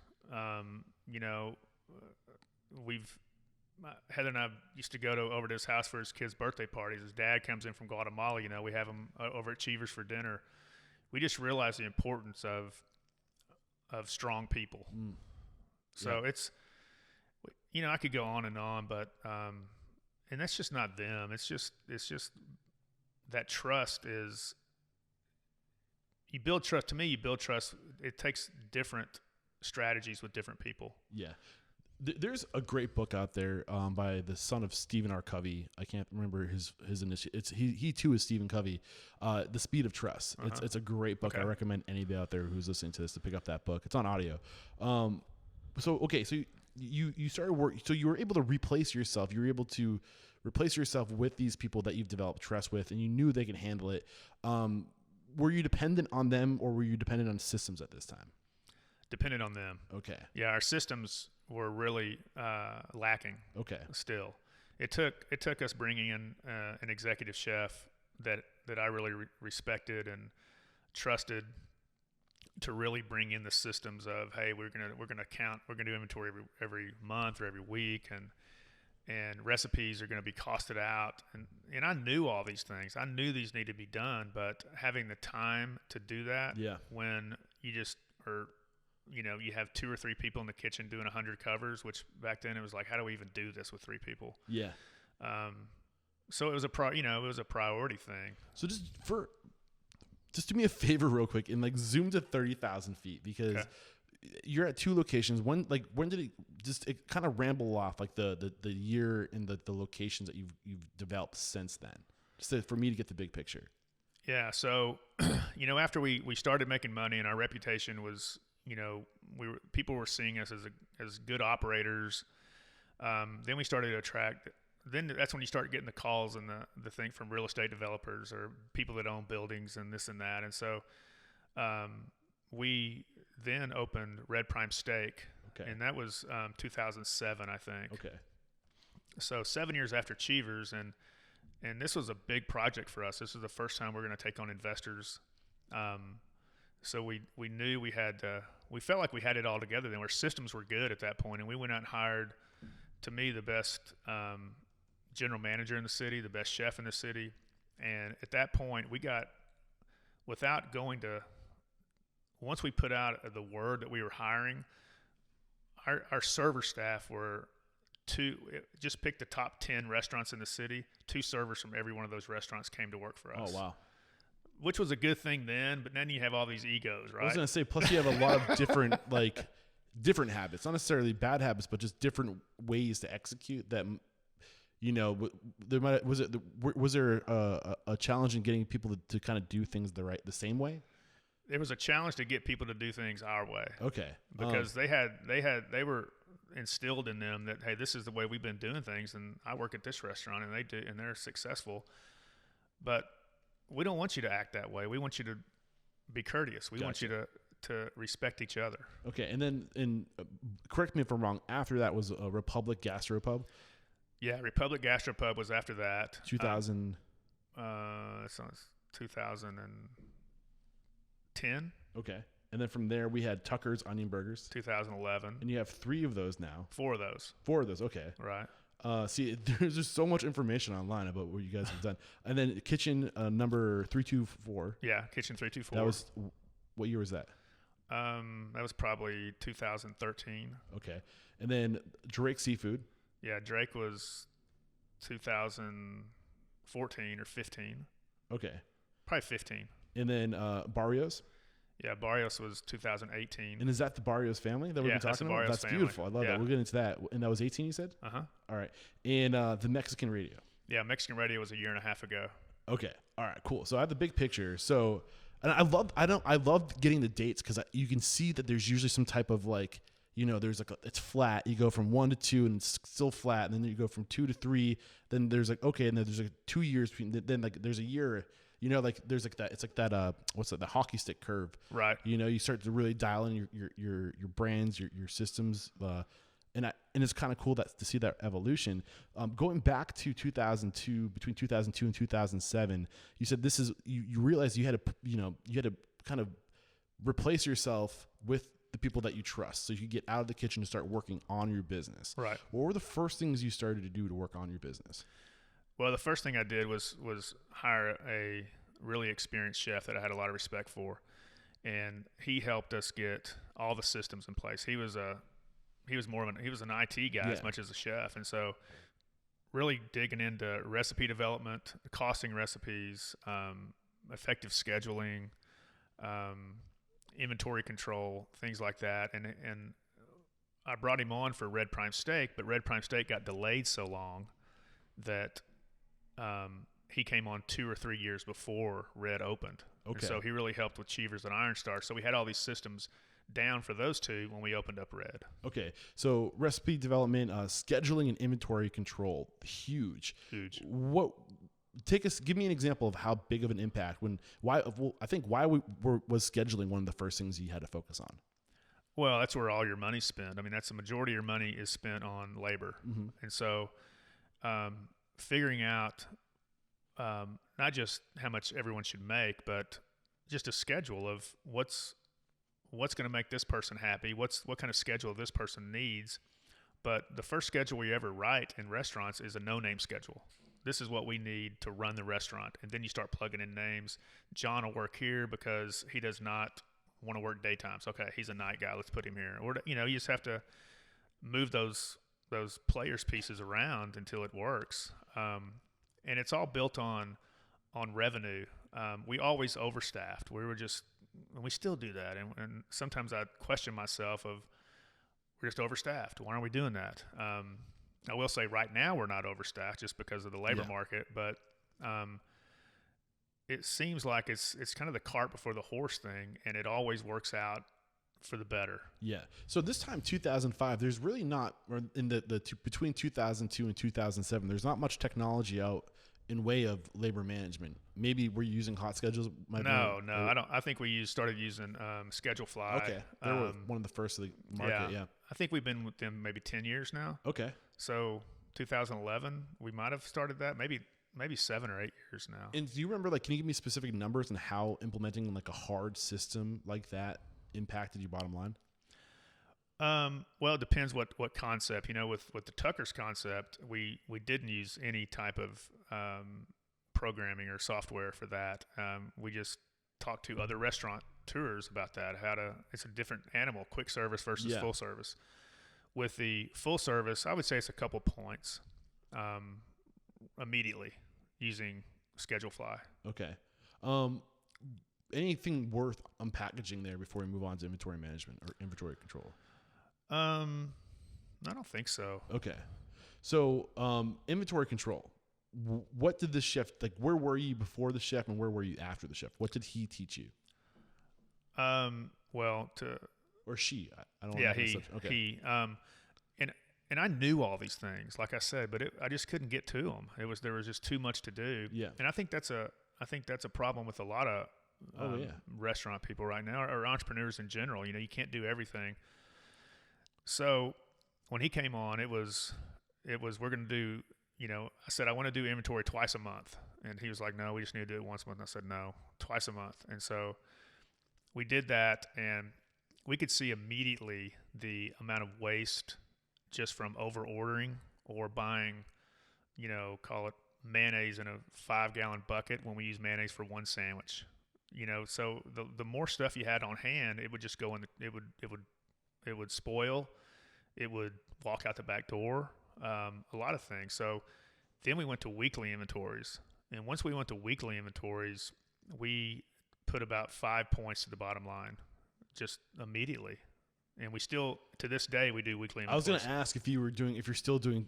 Speaker 2: Heather and I used to go over to his house for his kids' birthday parties. His dad comes in from Guatemala. We have him over at Cheever's for dinner. We just realized the importance of strong people. So it's, I could go on, but and that's just not them. It's just that trust is. You build trust. To me, you build trust. It takes different strategies with different people.
Speaker 1: Yeah. There's a great book out there by the son of Stephen R. Covey. I can't remember his initial. He too is Stephen Covey. The Speed of Trust. Uh-huh. It's a great book. Okay. I recommend anybody out there who's listening to this to pick up that book. It's on audio. So you started work. So you were able to replace yourself. You were able to replace yourself with these people that you've developed trust with, and you knew they could handle it. Were you dependent on them, or were you dependent on systems at this time?
Speaker 2: Dependent on them.
Speaker 1: Okay.
Speaker 2: Yeah, our systems were really lacking.
Speaker 1: Okay.
Speaker 2: Still, it took us bringing in an executive chef that I really respected and trusted to really bring in the systems of, hey, we're gonna do inventory every month or every week, and recipes are going to be costed out, and I knew all these things. I knew these needed to be done, but having the time to do that, when you just are. You have 2 or 3 people in the kitchen doing 100 covers, which back then it was like, how do we even do this with 3 people?
Speaker 1: Yeah.
Speaker 2: So it was it was a priority thing.
Speaker 1: So just do me a favor real quick and like zoom to 30,000 feet because you're at two locations. When did it kind of ramble off like the year and the locations that you've developed since then? Just for me to get the big picture.
Speaker 2: Yeah. So, after we started making money and our reputation was, people were seeing us as good operators. Then we started to attract. Then that's when you start getting the calls and the thing from real estate developers or people that own buildings and this and that. And so, we then opened Red Prime Steak, and that was 2007, I think.
Speaker 1: Okay.
Speaker 2: So 7 years after Cheevers, and this was a big project for us. This was the first time we were going to take on investors. So we knew we felt like we had it all together. Then our systems were good at that point, and we went out and hired, to me, the best general manager in the city, the best chef in the city. And at that point, we got, once we put out the word that we were hiring, our server staff were just picked the top 10 restaurants in the city. 2 servers from every one of those restaurants came to work for us.
Speaker 1: Oh, wow.
Speaker 2: Which was a good thing then, but then you have all these egos, right?
Speaker 1: I was going to say, plus you have a lot of different habits, not necessarily bad habits, but just different ways to execute that, was there a challenge in getting people to kind of do things the same way?
Speaker 2: There was a challenge to get people to do things our way.
Speaker 1: Okay.
Speaker 2: Because they were instilled in them that, hey, this is the way we've been doing things, and I work at this restaurant and they're successful. But we don't want you to act that way. We want you to be courteous. We want you to respect each other. Okay.
Speaker 1: And then, correct me if I'm wrong, after that was a Republic Gastropub?
Speaker 2: Yeah, Republic Gastropub was after that.
Speaker 1: 2000.
Speaker 2: So it's 2010.
Speaker 1: Okay. And then from there, we had Tucker's Onion Burgers.
Speaker 2: 2011.
Speaker 1: And you have 3 of those now.
Speaker 2: 4 of those.
Speaker 1: 4 of those, okay.
Speaker 2: Right.
Speaker 1: See, there's just so much information online about what you guys have done. And then Kitchen number 324.
Speaker 2: Yeah, Kitchen 324.
Speaker 1: That was, what year was that?
Speaker 2: That was probably 2013.
Speaker 1: Okay. And then Drake Seafood.
Speaker 2: Yeah, Drake was 2014 or 15.
Speaker 1: Okay.
Speaker 2: Probably 15.
Speaker 1: And then Barrios.
Speaker 2: Yeah, Barrios was 2018.
Speaker 1: And is that the Barrios family that we've been talking about? That's family. Beautiful. I love that. We'll get into that. And that was 18, you said?
Speaker 2: Uh-huh.
Speaker 1: All right. And the Mexican Radio.
Speaker 2: Yeah, Mexican Radio was a year and a half ago.
Speaker 1: Okay. All right, cool. So I have the big picture. So, and I love getting the dates because you can see that there's usually some type of there's it's flat. You go from 1 to 2 and it's still flat. And then you go from 2 to 3. Then there's and then there's 2 years between. Then there's a year. There's that. It's like that. What's that? The hockey stick curve.
Speaker 2: Right.
Speaker 1: You start to really dial in your brands, your systems, and it's kind of cool to see that evolution. Going back to 2002, between 2002 and 2007, you said this is you realized you had to kind of replace yourself with the people that you trust, so you could get out of the kitchen and start working on your business.
Speaker 2: Right.
Speaker 1: What were the first things you started to do to work on your business?
Speaker 2: Well, the first thing I did was hire a really experienced chef that I had a lot of respect for, and he helped us get all the systems in place. He was an IT guy as much as a chef, and so really digging into recipe development, costing recipes, effective scheduling, inventory control, things like that, and I brought him on for Red Prime Steak, but Red Prime Steak got delayed so long that he came on 2 or 3 years before Red opened. Okay. And so he really helped with Cheevers and Iron Star. So we had all these systems down for those 2 when we opened up Red. Okay. So recipe development, scheduling and inventory control, huge. Give me an example of how big of an impact was scheduling one of the first things you had to focus on? Well, that's where all your money's spent. I mean, that's the majority of your money is spent on labor. Mm-hmm. And so, figuring out not just how much everyone should make, but just a schedule of what's going to make this person happy, what kind of schedule this person needs. But the first schedule we ever write in restaurants is a no-name schedule. This is what we need to run the restaurant. And then you start plugging in names. John will work here because he does not want to work daytimes. Okay, he's a night guy. Let's put him here. Or you just have to move those players pieces around until it works. and it's all built on revenue. We always overstaffed. And we still do that. And sometimes I question myself of, we're just overstaffed. Why aren't we doing that? I will say right now we're not overstaffed just because of the labor market, but it seems like it's kind of the cart before the horse thing, and it always works out for the better.
Speaker 1: Yeah. So this time, 2005, there's really not, or in between 2002 and 2007, there's not much technology out in way of labor management. Maybe we're using hot schedules.
Speaker 2: No, I don't. I think we started using Schedule Fly.
Speaker 1: Okay, they were one of the first of the market. Yeah.
Speaker 2: I think we've been with them maybe 10 years now.
Speaker 1: Okay.
Speaker 2: So 2011, we might have started that. Maybe 7 or 8 years now.
Speaker 1: And do you remember, like, can you give me specific numbers on how implementing like a hard system like that impacted your bottom line?
Speaker 2: Well, it depends what concept. With the Tucker's concept, we didn't use any type of programming or software for that. We just talked to other restaurateurs about that. It's a different animal, quick service versus full service. With the full service, I would say it's a couple points immediately using Schedule Fly.
Speaker 1: Okay. Anything worth unpackaging there before we move on to inventory management or inventory control?
Speaker 2: I don't think so.
Speaker 1: Okay. So, inventory control. What did the chef, like, where were you before the chef and where were you after the chef? What did he teach you? Or she, I don't know.
Speaker 2: Yeah, he, and I knew all these things, like I said, but I just couldn't get to them. There was just too much to do.
Speaker 1: Yeah.
Speaker 2: And I think that's a problem with a lot of restaurant people right now, or entrepreneurs in general. You can't do everything. So when he came on, it was we're going to do, I said, I want to do inventory twice a month. And he was like, no, we just need to do it once a month. And I said, no, twice a month. And so we did that, and we could see immediately the amount of waste just from over ordering or buying, call it mayonnaise in a 5-gallon bucket when we use mayonnaise for one sandwich. So the more stuff you had on hand, it would just go in. It would spoil. It would walk out the back door. A lot of things. So then we went to weekly inventories, and once we went to weekly inventories, we put about 5 points to the bottom line, just immediately. And we still, to this day, we do weekly inventories.
Speaker 1: I was going to ask if you're still doing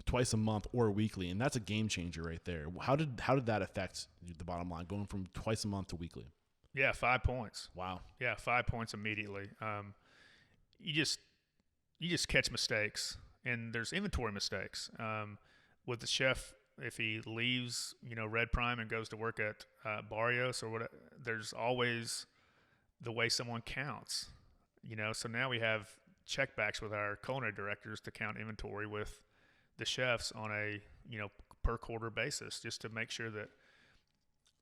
Speaker 1: twice a month or weekly, and that's a game changer right there. How did that affect the bottom line, going from twice a month to weekly?
Speaker 2: Yeah, 5 points.
Speaker 1: Wow.
Speaker 2: Yeah, 5 points immediately. You just catch mistakes, and there's inventory mistakes. With the chef, if he leaves, Red Prime and goes to work at Barrios or whatever, there's always the way someone counts. So now we have checkbacks with our culinary directors to count inventory with the chefs on a per quarter basis, just to make sure that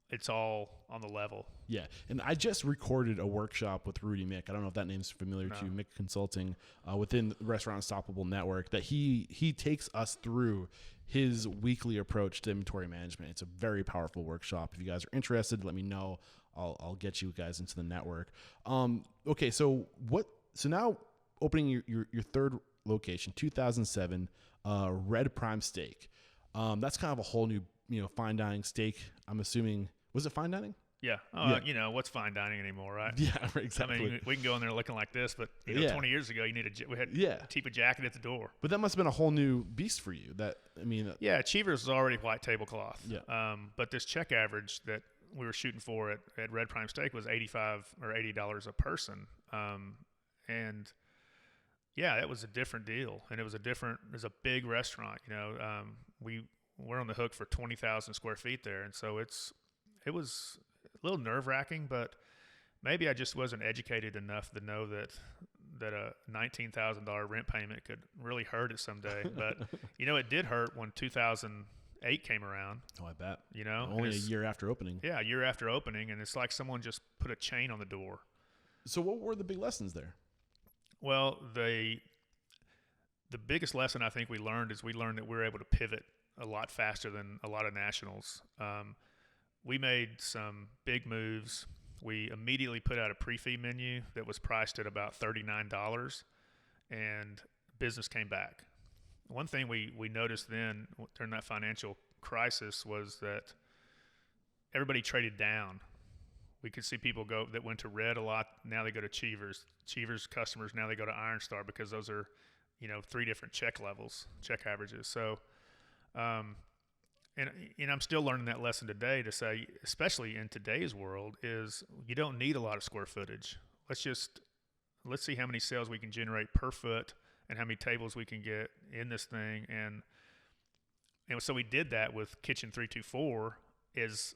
Speaker 2: it's all on the level.
Speaker 1: Yeah, and I just recorded a workshop with Rudy Mick. I don't know if that name's familiar to you, Mick Consulting, within the Restaurant Unstoppable Network, that he takes us through his weekly approach to inventory management. It's a very powerful workshop. If you guys are interested, let me know. I'll get you guys into the network. Okay, so now opening your third location, 2007, Red Prime Steak. That's kind of a whole new, fine dining steak. I'm assuming, was it fine dining?
Speaker 2: Yeah. What's fine dining anymore, right?
Speaker 1: Yeah, exactly.
Speaker 2: I mean, we can go in there looking like this, but 20 years ago, we had to keep a jacket at the door.
Speaker 1: But that must have been a whole new beast for you.
Speaker 2: Cheevers was already white tablecloth.
Speaker 1: Yeah.
Speaker 2: But this check average that we were shooting for at Red Prime Steak was $85 or $80 a person. And yeah, that was a different deal. And it was a big restaurant. We're on the hook for 20,000 square feet there. And so it was a little nerve wracking, but maybe I just wasn't educated enough to know that a $19,000 rent payment could really hurt it someday. But, it did hurt when 2008 came around.
Speaker 1: Oh, I bet.
Speaker 2: Only
Speaker 1: a year after opening.
Speaker 2: Yeah, a year after opening. And it's like someone just put a chain on the door.
Speaker 1: So what were the big lessons there?
Speaker 2: Well, the biggest lesson I think we learned is that we were able to pivot a lot faster than a lot of nationals. We made some big moves. We immediately put out a pre-fee menu that was priced at about $39, and business came back. one thing we noticed then during that financial crisis was that everybody traded down. We could see people go that went to Red a lot. Now they go to Cheevers. Cheevers customers, now they go to Iron Star because those are, 3 different check levels, check averages. So, and I'm still learning that lesson today to say, especially in today's world, is you don't need a lot of square footage. Let's see how many sales we can generate per foot and how many tables we can get in this thing. And so we did that with Kitchen 324 is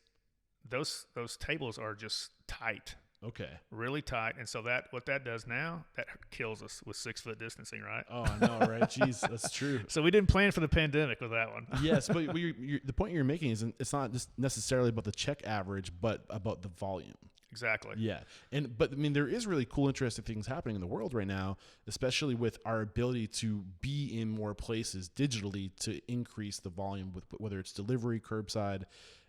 Speaker 2: those tables are just tight.
Speaker 1: Okay.
Speaker 2: Really tight. And so what that does now, that kills us with 6 foot distancing, right?
Speaker 1: Oh, I know, right? Jeez, that's true.
Speaker 2: So we didn't plan for the pandemic with that one.
Speaker 1: Yes, but the point you're making is it's not just necessarily about the check average, but about the volume.
Speaker 2: Exactly.
Speaker 1: Yeah. But I mean, there is really cool, interesting things happening in the world right now, especially with our ability to be in more places digitally to increase the volume with whether it's delivery, curbside.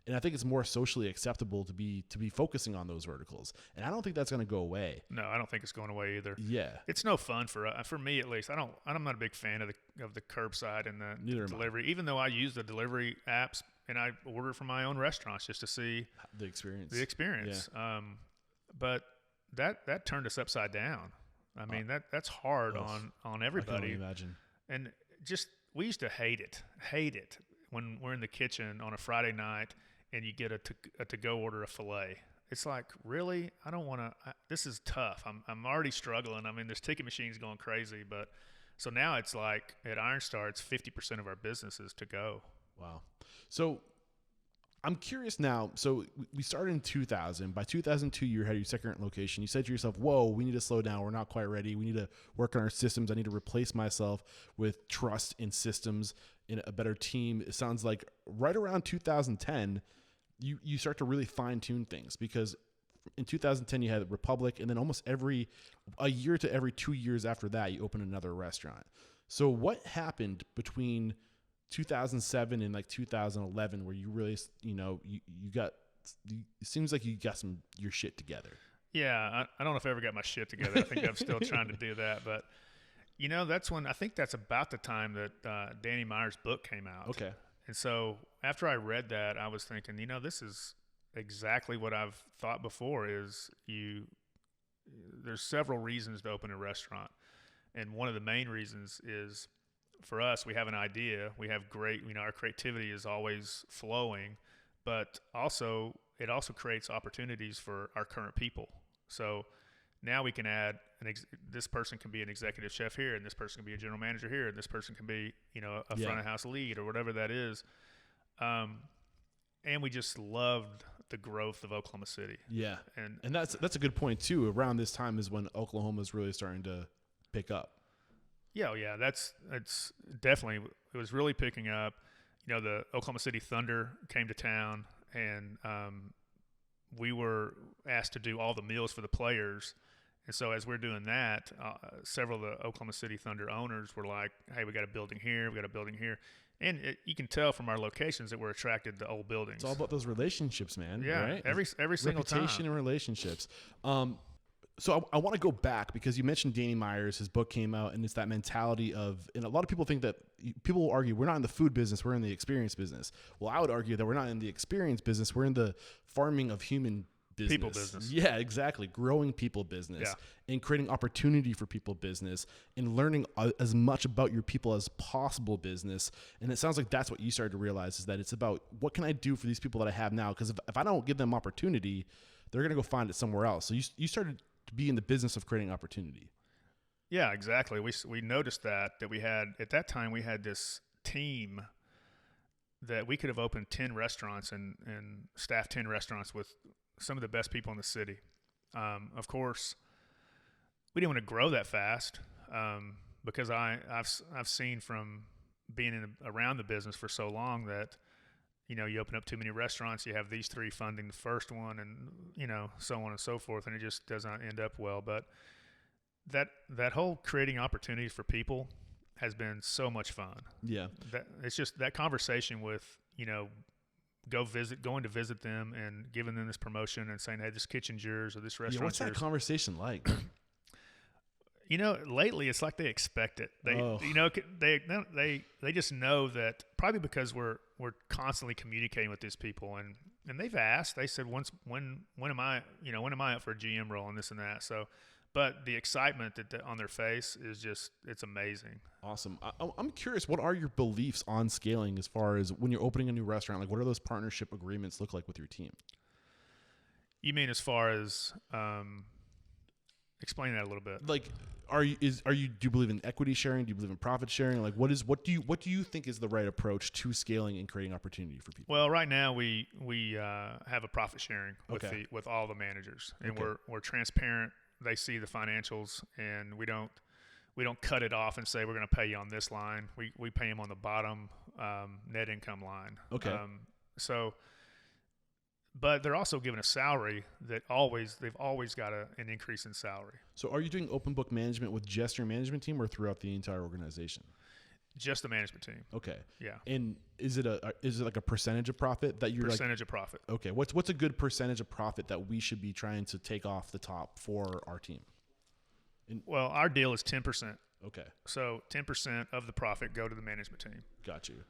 Speaker 1: And I think it's more socially acceptable to be focusing on those verticals. And I don't think that's going to go away.
Speaker 2: No, I don't think it's going away either.
Speaker 1: Yeah.
Speaker 2: It's no fun for me at least. I'm not a big fan of the curbside and the delivery, even though I use the delivery apps and I order from my own restaurants just to see
Speaker 1: the experience.
Speaker 2: Yeah. But that turned us upside down. I mean, that's hard on everybody.
Speaker 1: I can only imagine.
Speaker 2: And we used to hate it when we're in the kitchen on a Friday night and you get a to-go order of filet. It's like, really? I don't want to. This is tough. I'm already struggling. I mean, this ticket machine's going crazy. But so now it's like at Iron Star, it's 50% of our business is to go.
Speaker 1: Wow. So I'm curious now. So we started in 2000. By 2002, you had your second location. You said to yourself, whoa, we need to slow down. We're not quite ready. We need to work on our systems. I need to replace myself with trust in systems, in a better team. It sounds like right around 2010, you start to really fine tune things, because in 2010 you had Republic, and then almost a year to every 2 years after that, you opened another restaurant. So what happened between 2007 and like 2011 where you really, it seems like you got your shit together?
Speaker 2: Yeah. I don't know if I ever got my shit together. I think I'm still trying to do that, but that's about the time that Danny Meyer's book came out.
Speaker 1: Okay.
Speaker 2: And so after I read that, I was thinking, this is exactly what I've thought before is there's several reasons to open a restaurant. And one of the main reasons is, for us, we have an idea. We have great, our creativity is always flowing, but it also creates opportunities for our current people. So now we can add this person can be an executive chef here, and this person can be a general manager here, and this person can be, a front of house lead or whatever that is. And we just loved the growth of Oklahoma City. Yeah. And
Speaker 1: that's a good point too. Around this time is when Oklahoma is really starting to pick up.
Speaker 2: Yeah. It's definitely, it was really picking up. The Oklahoma City Thunder came to town, and we were asked to do all the meals for the players. And so as we're doing that, several of the Oklahoma City Thunder owners were like, hey, we got a building here, we got a building here. And you can tell from our locations that we're attracted to old buildings.
Speaker 1: It's all about those relationships, man.
Speaker 2: Yeah,
Speaker 1: right?
Speaker 2: every single time.
Speaker 1: Reputation and relationships. So I want to go back, because you mentioned Danny Meyer's, his book came out, and it's that mentality of, and a lot of people think that, people will argue, we're not in the food business, we're in the experience business. Well, I would argue that we're not in the experience business, we're in the farming of human business.
Speaker 2: People business.
Speaker 1: Yeah, exactly. Growing people business, and creating opportunity for people business, and learning as much about your people as possible business. And it sounds like that's what you started to realize, is that it's about, what can I do for these people that I have now? Because if I don't give them opportunity, they're going to go find it somewhere else. So you started to be in the business of creating opportunity.
Speaker 2: Yeah, exactly. We noticed that we had, at that time, we had this team that we could have opened 10 restaurants and staffed 10 restaurants with some of the best people in the city. Of course, we didn't want to grow that fast, because I've seen from being around the business for so long that, you open up too many restaurants, you have these 3 funding the first one, and, so on and so forth, and it just doesn't end up well. But that whole creating opportunities for people has been so much fun. Yeah. It's just that conversation with, going to visit them and giving them this promotion and saying, hey, this kitchen's yours, or this restaurant's yours.
Speaker 1: What's that conversation like?
Speaker 2: Lately it's like they expect it. They,
Speaker 1: Oh.
Speaker 2: they just know that, probably because we're constantly communicating with these people, and they've asked. They said, when am I up for a GM role and this and that. So, but the excitement on their face is just, it's amazing.
Speaker 1: Awesome. I'm curious, what are your beliefs on scaling as far as when you're opening a new restaurant? Like, what do those partnership agreements look like with your team?
Speaker 2: You mean as far as explain that a little bit?
Speaker 1: Like, do you believe in equity sharing? Do you believe in profit sharing? Like, what do you think is the right approach to scaling and creating opportunity for people?
Speaker 2: Well, right now we have a profit sharing with all the managers, and we're transparent. They see the financials, and we don't cut it off and say we're going to pay you on this line. We pay them on the bottom net income line.
Speaker 1: Okay.
Speaker 2: But they're also given a salary that they've always got an increase in salary.
Speaker 1: So are you doing open book management with just your management team or throughout the entire organization?
Speaker 2: Just the management team.
Speaker 1: Okay.
Speaker 2: Yeah.
Speaker 1: And is it like a percentage of profit that you're
Speaker 2: percentage of profit?
Speaker 1: Okay. What's a good percentage of profit that we should be trying to take off the top for our team?
Speaker 2: Well, our deal is 10%.
Speaker 1: Okay.
Speaker 2: So 10% of the profit go to the management team.
Speaker 1: Got you.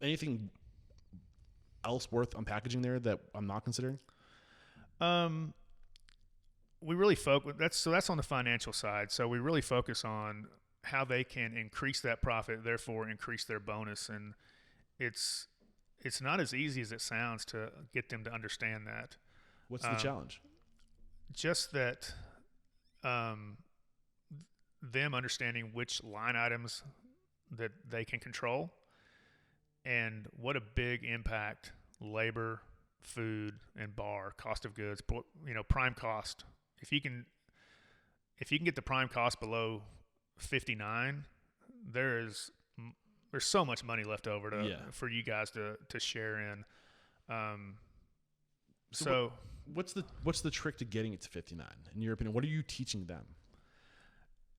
Speaker 1: Anything else worth unpackaging there that I'm not considering?
Speaker 2: We really focus. That's on the financial side. So we really focus on how they can increase that profit, therefore increase their bonus. And it's not as easy as it sounds to get them to understand that.
Speaker 1: What's the challenge?
Speaker 2: Just that them understanding which line items that they can control, and what a big impact labor, food, and bar, cost of goods, prime cost. If you can get the prime cost below 59, there's so much money left over for you guys to share in. So
Speaker 1: what's the trick to getting it to 59 in your opinion? What are you teaching them?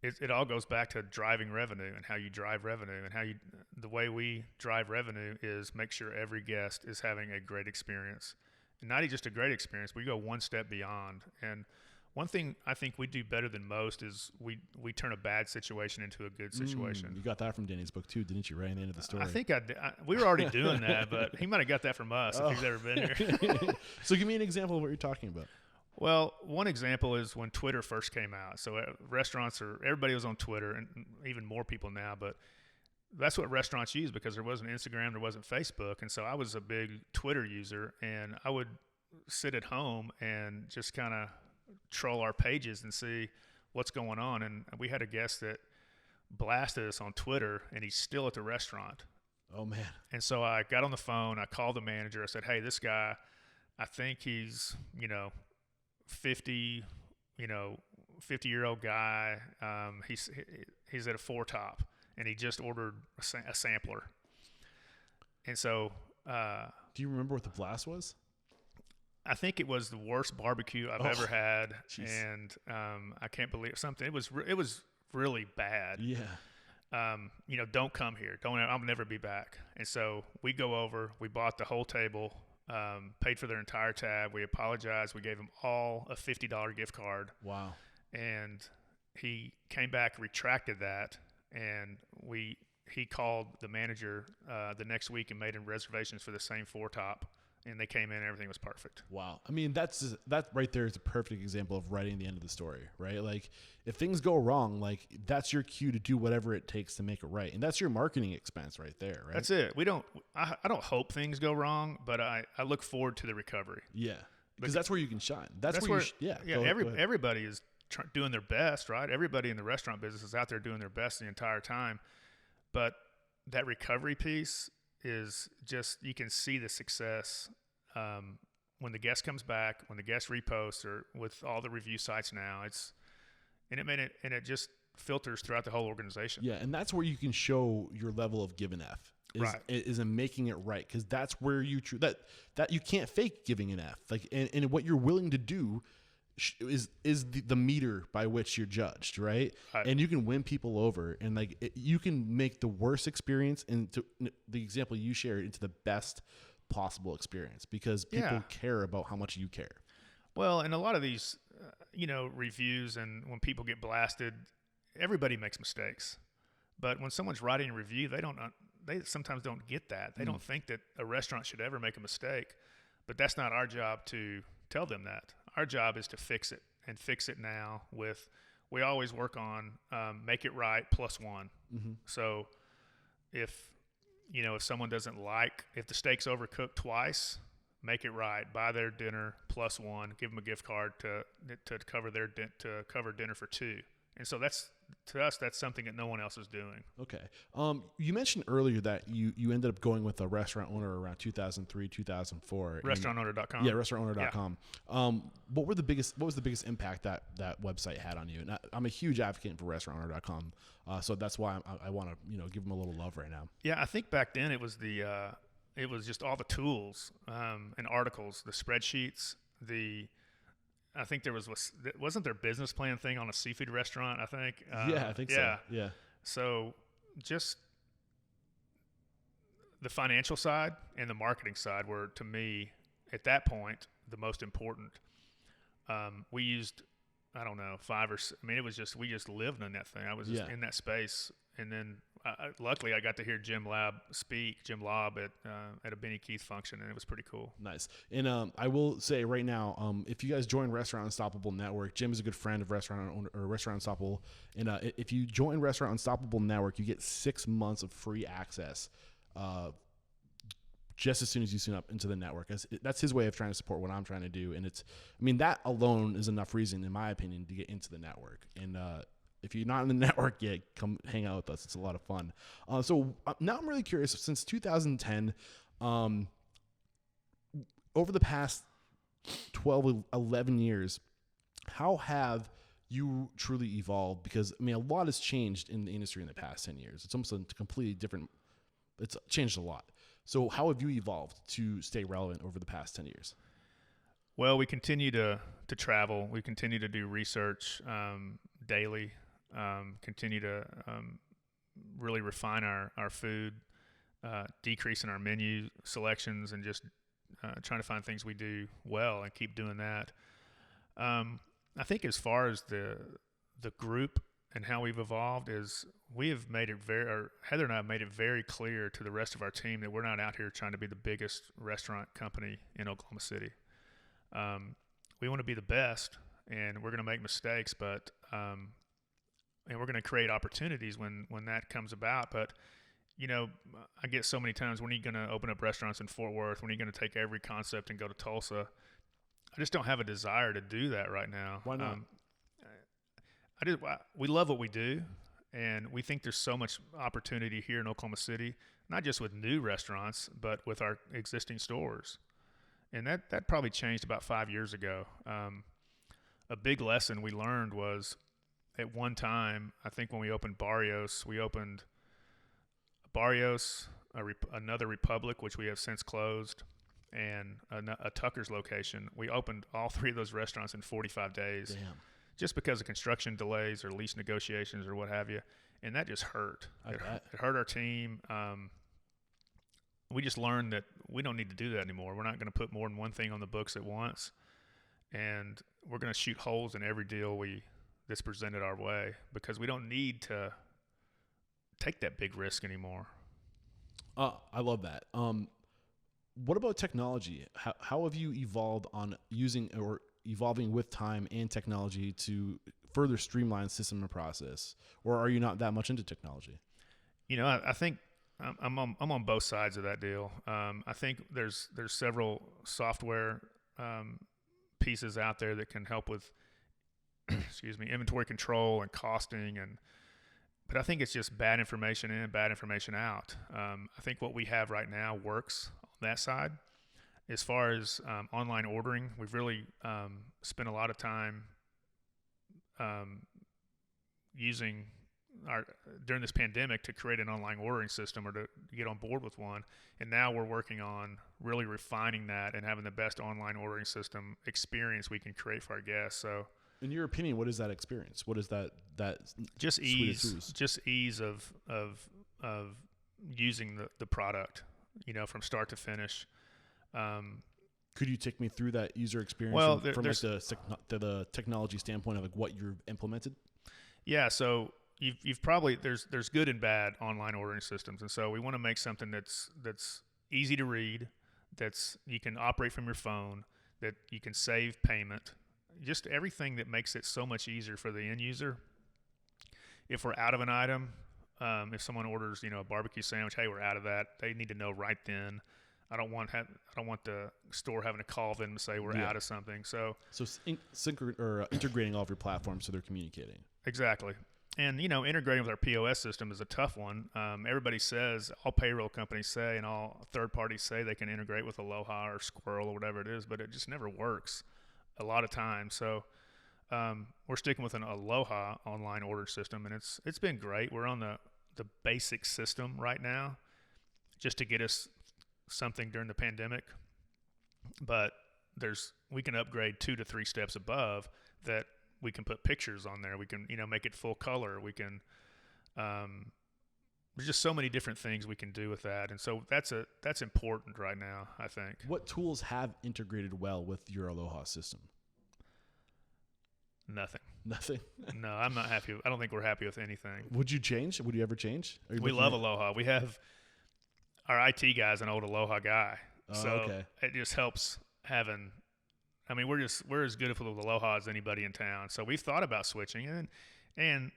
Speaker 2: It all goes back to driving revenue and how you drive revenue, and the way we drive revenue is make sure every guest is having a great experience, and not just a great experience. We go one step beyond. And one thing I think we do better than most is we turn a bad situation into a good situation.
Speaker 1: You got that from Danny's book too, didn't you? Right in the end of the story.
Speaker 2: I think we were already doing that, but he might have got that from us if he's ever been here.
Speaker 1: So give me an example of what you're talking about.
Speaker 2: Well, one example is when Twitter first came out. So everybody was on Twitter, and even more people now, but that's what restaurants use because there wasn't Instagram, there wasn't Facebook. And so I was a big Twitter user, and I would sit at home and just kind of troll our pages and see what's going on. And we had a guest that blasted us on Twitter, and he's still at the restaurant.
Speaker 1: Oh, man.
Speaker 2: And so I got on the phone, I called the manager, I said, hey, this guy, I think he's, 50-year-old guy. He's at a 4-top, and he just ordered a sampler. And so,
Speaker 1: do you remember what the blast was?
Speaker 2: I think it was the worst barbecue I've ever had,
Speaker 1: geez.
Speaker 2: And I can't believe something. It was really bad.
Speaker 1: Yeah.
Speaker 2: Don't come here. I'll never be back. And so we go over. We bought the whole table. Paid for their entire tab. We apologized. We gave them all a $50 gift card.
Speaker 1: Wow.
Speaker 2: And he came back, retracted that, and he called the manager the next week and made him reservations for the same 4-top, and they came in and everything was perfect.
Speaker 1: Wow. I mean, that right there is a perfect example of writing the end of the story, right? Like, if things go wrong, like, that's your cue to do whatever it takes to make it right. And that's your marketing expense right there, right?
Speaker 2: That's it. I don't hope things go wrong, but I look forward to the recovery.
Speaker 1: Yeah. Because that's where you can shine. That's where
Speaker 2: everybody is doing their best, right? Everybody in the restaurant business is out there doing their best the entire time. But that recovery piece is just, you can see the success when the guest comes back, when the guest reposts, or with all the review sites now. It just filters throughout the whole organization.
Speaker 1: Yeah, and that's where you can show your level of give an F. Is in making it right, because that's where you that you can't fake giving an F. Like, and what you're willing to do is the meter by which you're judged, right? And you can win people over, and you can make the worst experience into the example you shared into the best possible experience, because people care about how much you care.
Speaker 2: Well, and a lot of these, reviews, and when people get blasted, everybody makes mistakes. But when someone's writing a review, they sometimes don't get that. They don't think that a restaurant should ever make a mistake. But that's not our job to tell them that. Our job is to fix it, and fix it now we always work on make it right +1. So if someone doesn't if the steak's overcooked twice, make it right. Buy their dinner +1. Give them a gift card to cover dinner for 2. And so to us, that's something that no one else is doing.
Speaker 1: Okay. You mentioned earlier that you ended up going with a restaurant owner around 2003, 2004.
Speaker 2: Restaurantowner.com.
Speaker 1: Yeah, restaurantowner.com. What was the biggest impact that website had on you? And I'm a huge advocate for restaurantowner.com. So that's why I want to give them a little love right now.
Speaker 2: Yeah, I think back then it was it was just all the tools and articles, the spreadsheets, I think wasn't there business plan thing on a seafood restaurant, I think?
Speaker 1: Yeah, I think so. Yeah.
Speaker 2: So just the financial side and the marketing side were, to me, at that point, the most important. We used, I don't know, it was just, we just lived in that thing. I was just in that space. And then luckily I got to hear Jim Lobb at a Benny Keith function, and it was pretty cool.
Speaker 1: Nice. And I will say right now, if you guys join Restaurant Unstoppable Network, Jim is a good friend of Restaurant Unstoppable. And if you join Restaurant Unstoppable Network, you get 6 months of free access just as soon as you sign up into the network. That's his way of trying to support what I'm trying to do. And that alone is enough reason, in my opinion, to get into the network. And if you're not in the network yet, come hang out with us. It's a lot of fun. So now I'm really curious. Since 2010, over the past 12, 11 years, how have you truly evolved? Because, a lot has changed in the industry in the past 10 years. It's almost a completely different – it's changed a lot. So how have you evolved to stay relevant over the past 10 years?
Speaker 2: Well, we continue to travel. We continue to do research daily. Continue to really refine our food, decreasing our menu selections, and just trying to find things we do well and keep doing that. I think as far as the group and how we've evolved is Heather and I have made it very clear to the rest of our team that we're not out here trying to be the biggest restaurant company in Oklahoma City. We want to be the best, and we're going to make mistakes, but and we're going to create opportunities when that comes about. But, I get so many times, when are you going to open up restaurants in Fort Worth? When are you going to take every concept and go to Tulsa? I just don't have a desire to do that right now.
Speaker 1: Why not?
Speaker 2: We love what we do, and we think there's so much opportunity here in Oklahoma City, not just with new restaurants, but with our existing stores. And that probably changed about 5 years ago. A big lesson we learned was, at one time, I think when we opened Barrios, another Republic, which we have since closed, and a Tucker's location. We opened all 3 of those restaurants in 45 days.
Speaker 1: Damn.
Speaker 2: Just because of construction delays or lease negotiations or what have you. And that just hurt. It hurt our team. We just learned that we don't need to do that anymore. We're not going to put more than one thing on the books at once. And we're going to shoot holes in every deal that's presented our way, because we don't need to take that big risk anymore.
Speaker 1: I love that. What about technology? How have you evolved on using or evolving with time and technology to further streamline system and process? Or are you not that much into technology?
Speaker 2: I think I'm on both sides of that deal. I think there's several software pieces out there that can help with inventory control and costing, but I think it's just bad information in, bad information out. I think what we have right now works on that side. As far as online ordering, we've really spent a lot of time using during this pandemic to create an online ordering system, or to get on board with one. And now we're working on really refining that and having the best online ordering system experience we can create for our guests. So,
Speaker 1: in your opinion, what is that experience? What is that
Speaker 2: just ease of using the product, from start to finish.
Speaker 1: Could you take me through that user experience
Speaker 2: Well,
Speaker 1: from like the technology standpoint of like what you've implemented?
Speaker 2: Yeah, so you've probably there's good and bad online ordering systems, and so we want to make something that's easy to read, that's you can operate from your phone, that you can save payment, just everything that makes it so much easier for the end user. If we're out of an item, if someone orders a barbecue sandwich, hey, we're out of that, they need to know right then. I don't want the store having to call them to say we're out of something. So
Speaker 1: integrating all of your platforms so they're communicating.
Speaker 2: Exactly. And, integrating with our POS system is a tough one. Everybody says, all payroll companies say, and all third parties say they can integrate with Aloha or Squirrel or whatever it is, but it just never works a lot of times. So we're sticking with an Aloha online order system, and it's been great. We're on the basic system right now just to get us something during the pandemic. But we can upgrade 2 to 3 steps above that. We can put pictures on there. We can, make it full color. We can, there's just so many different things we can do with that. And so that's important right now, I think.
Speaker 1: What tools have integrated well with your Aloha system?
Speaker 2: Nothing.
Speaker 1: No,
Speaker 2: I'm not happy. I don't think we're happy with anything.
Speaker 1: Would you change? Would you ever change?
Speaker 2: We love Aloha. We have our IT guy's an old Aloha guy. So it just helps having, we're as good with Aloha as anybody in town. So we've thought about switching, and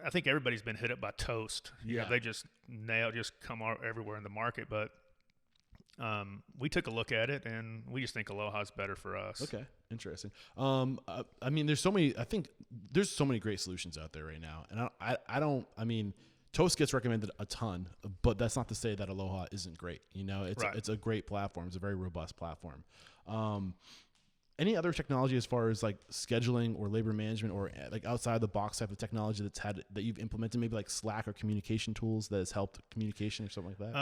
Speaker 2: I think everybody's been hit up by Toast. They just come everywhere in the market. But we took a look at it, and we just think Aloha's better for us.
Speaker 1: Okay, interesting. There's so many. I think there's so many great solutions out there right now, and Toast gets recommended a ton, but that's not to say that Aloha isn't great. It's a great platform. It's a very robust platform. Any other technology as far as like scheduling or labor management or like outside the box type of technology that you've implemented, maybe like Slack or communication tools that has helped communication or something like that?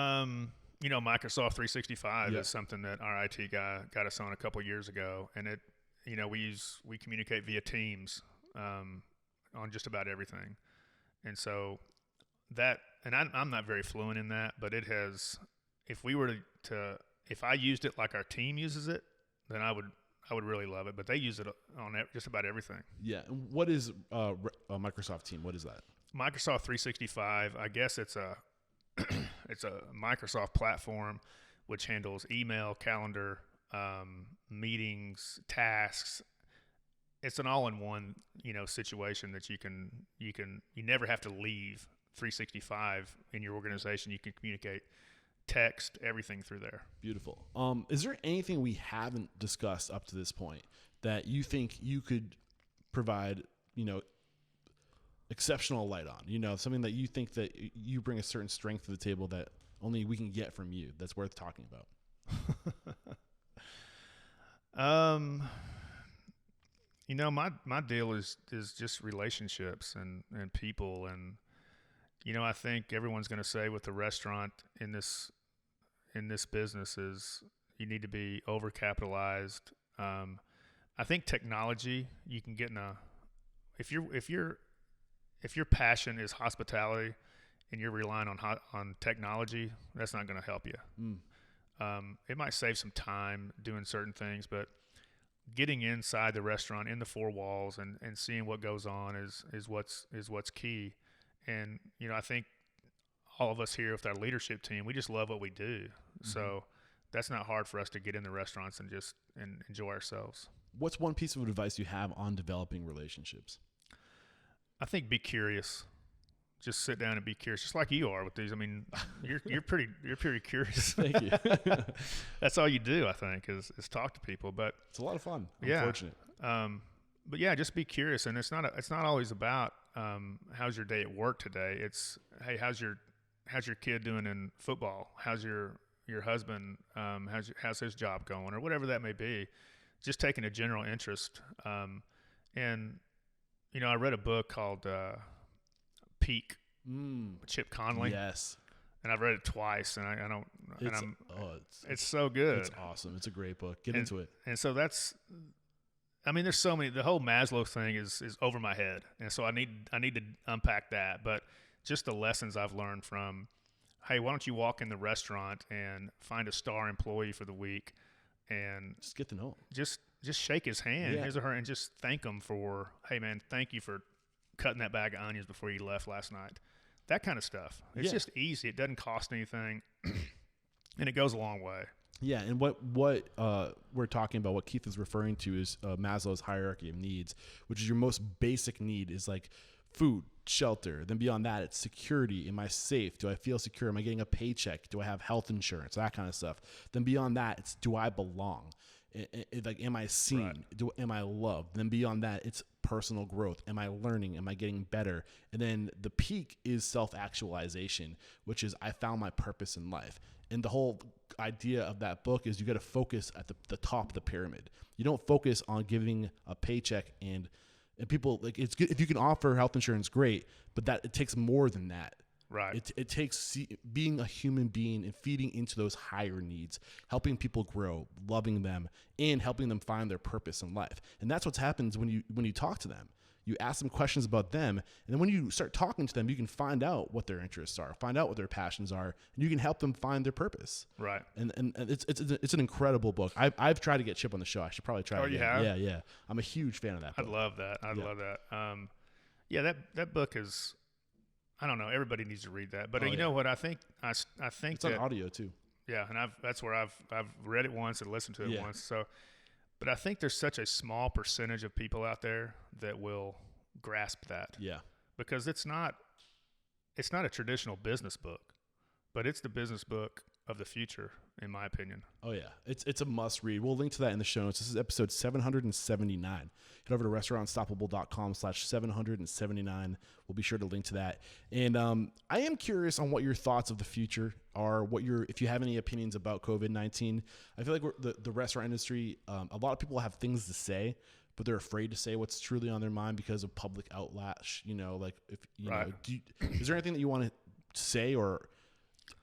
Speaker 2: Microsoft 365 is something that our IT guy got us on a couple of years ago, and it, we communicate via Teams on just about everything, and so that, and I'm not very fluent in that, but it has. If we were if I used it like our team uses it, then I would really love it, but they use it on just about everything.
Speaker 1: Yeah. What is a Microsoft Team? What is that?
Speaker 2: Microsoft 365, I guess it's a Microsoft platform which handles email, calendar, meetings, tasks. It's an all-in-one, situation that you never have to leave 365 in your organization. You can communicate, text, everything through there.
Speaker 1: Beautiful. Is there anything we haven't discussed up to this point that you think you could provide, exceptional light on? Something that you think that you bring a certain strength to the table that only we can get from you that's worth talking about?
Speaker 2: My deal is just relationships and people, and I think everyone's going to say with the restaurant in this business is you need to be overcapitalized. I think technology, you can get in if your passion is hospitality and you're relying on technology, that's not going to help you. It might save some time doing certain things, but getting inside the restaurant in the 4 walls and seeing what goes on is what's key. And I think all of us here with our leadership team, we just love what we do. Mm-hmm. So that's not hard for us to get in the restaurants and enjoy ourselves.
Speaker 1: What's one piece of advice you have on developing relationships?
Speaker 2: I think be curious. Just sit down and be curious, just like you are with these. You're pretty curious.
Speaker 1: Thank you.
Speaker 2: That's all you do, I think, is talk to people. But
Speaker 1: it's a lot of fun. I'm fortunate.
Speaker 2: But yeah, just be curious, and it's not always about how's your day at work today. It's, hey, how's your kid doing in football? How's your husband? How's his job going, or whatever that may be. Just taking a general interest. And I read a book called Peak, Chip Conley.
Speaker 1: Yes.
Speaker 2: And I've read it twice, and I don't. It's so good.
Speaker 1: It's awesome. It's a great book. Get into it.
Speaker 2: And so that's. There's so many. The whole Maslow thing is over my head, and so I need to unpack that. But just the lessons I've learned from, hey, why don't you walk in the restaurant and find a star employee for the week, and
Speaker 1: Just get to know him.
Speaker 2: just shake his hand,
Speaker 1: Yeah.
Speaker 2: his or her, and just thank him for, hey man, thank you for cutting that bag of onions before you left last night. That kind of stuff. It's
Speaker 1: Yeah.
Speaker 2: just easy. It doesn't cost anything, and it goes a long way.
Speaker 1: Yeah, and what we're talking about, what Keith is referring to, is Maslow's hierarchy of needs, which is your most basic need is like food, shelter. Then beyond that, it's security. Am I safe? Do I feel secure? Am I getting a paycheck? Do I have health insurance? That kind of stuff. Then beyond that, it's do I belong? Like, am I seen?
Speaker 2: Right.
Speaker 1: Am I loved? Then beyond that, it's personal growth. Am I learning? Am I getting better? And then the peak is self-actualization, which is I found my purpose in life. And the whole idea of that book is you got to focus at the top of the pyramid. You don't focus on giving a paycheck and people, like, it's good if you can offer health insurance, great, but that it takes more than that.
Speaker 2: Right.
Speaker 1: It takes being a human being and feeding into those higher needs, helping people grow, loving them, and helping them find their purpose in life. And that's what happens when you talk to them. You ask them questions about them, and then when you start talking to them, you can find out what their interests are, find out what their passions are, and you can help them find their purpose.
Speaker 2: Right.
Speaker 1: And it's an incredible book. I've tried to get Chip on the show. I should probably try it
Speaker 2: Oh, you
Speaker 1: again.
Speaker 2: have?
Speaker 1: Yeah. I'm a huge fan of that book.
Speaker 2: I'd love that. I'd
Speaker 1: Yeah.
Speaker 2: love that. Yeah, that book is, I don't know. Everybody needs to read that. But
Speaker 1: Oh,
Speaker 2: you
Speaker 1: yeah.
Speaker 2: know what? I think
Speaker 1: It's on audio too.
Speaker 2: yeah, and that's where I've read it once and listened to it
Speaker 1: Yeah.
Speaker 2: once. So, but I think there's such a small percentage of people out there that will grasp that,
Speaker 1: Yeah.
Speaker 2: because it's not a traditional business book, but it's the business book of the future, in my opinion.
Speaker 1: Oh yeah, it's a must read. We'll link to that in the show notes. This is episode 779. Head over to restaurantstoppable.com/779. We'll be sure to link to that. And I am curious on what your thoughts of the future are. If you have any opinions about COVID-19. I feel like the restaurant industry. A lot of people have things to say, but they're afraid to say what's truly on their mind because of public outlash. Like if you
Speaker 2: Right.
Speaker 1: know, is there anything that you want to say, or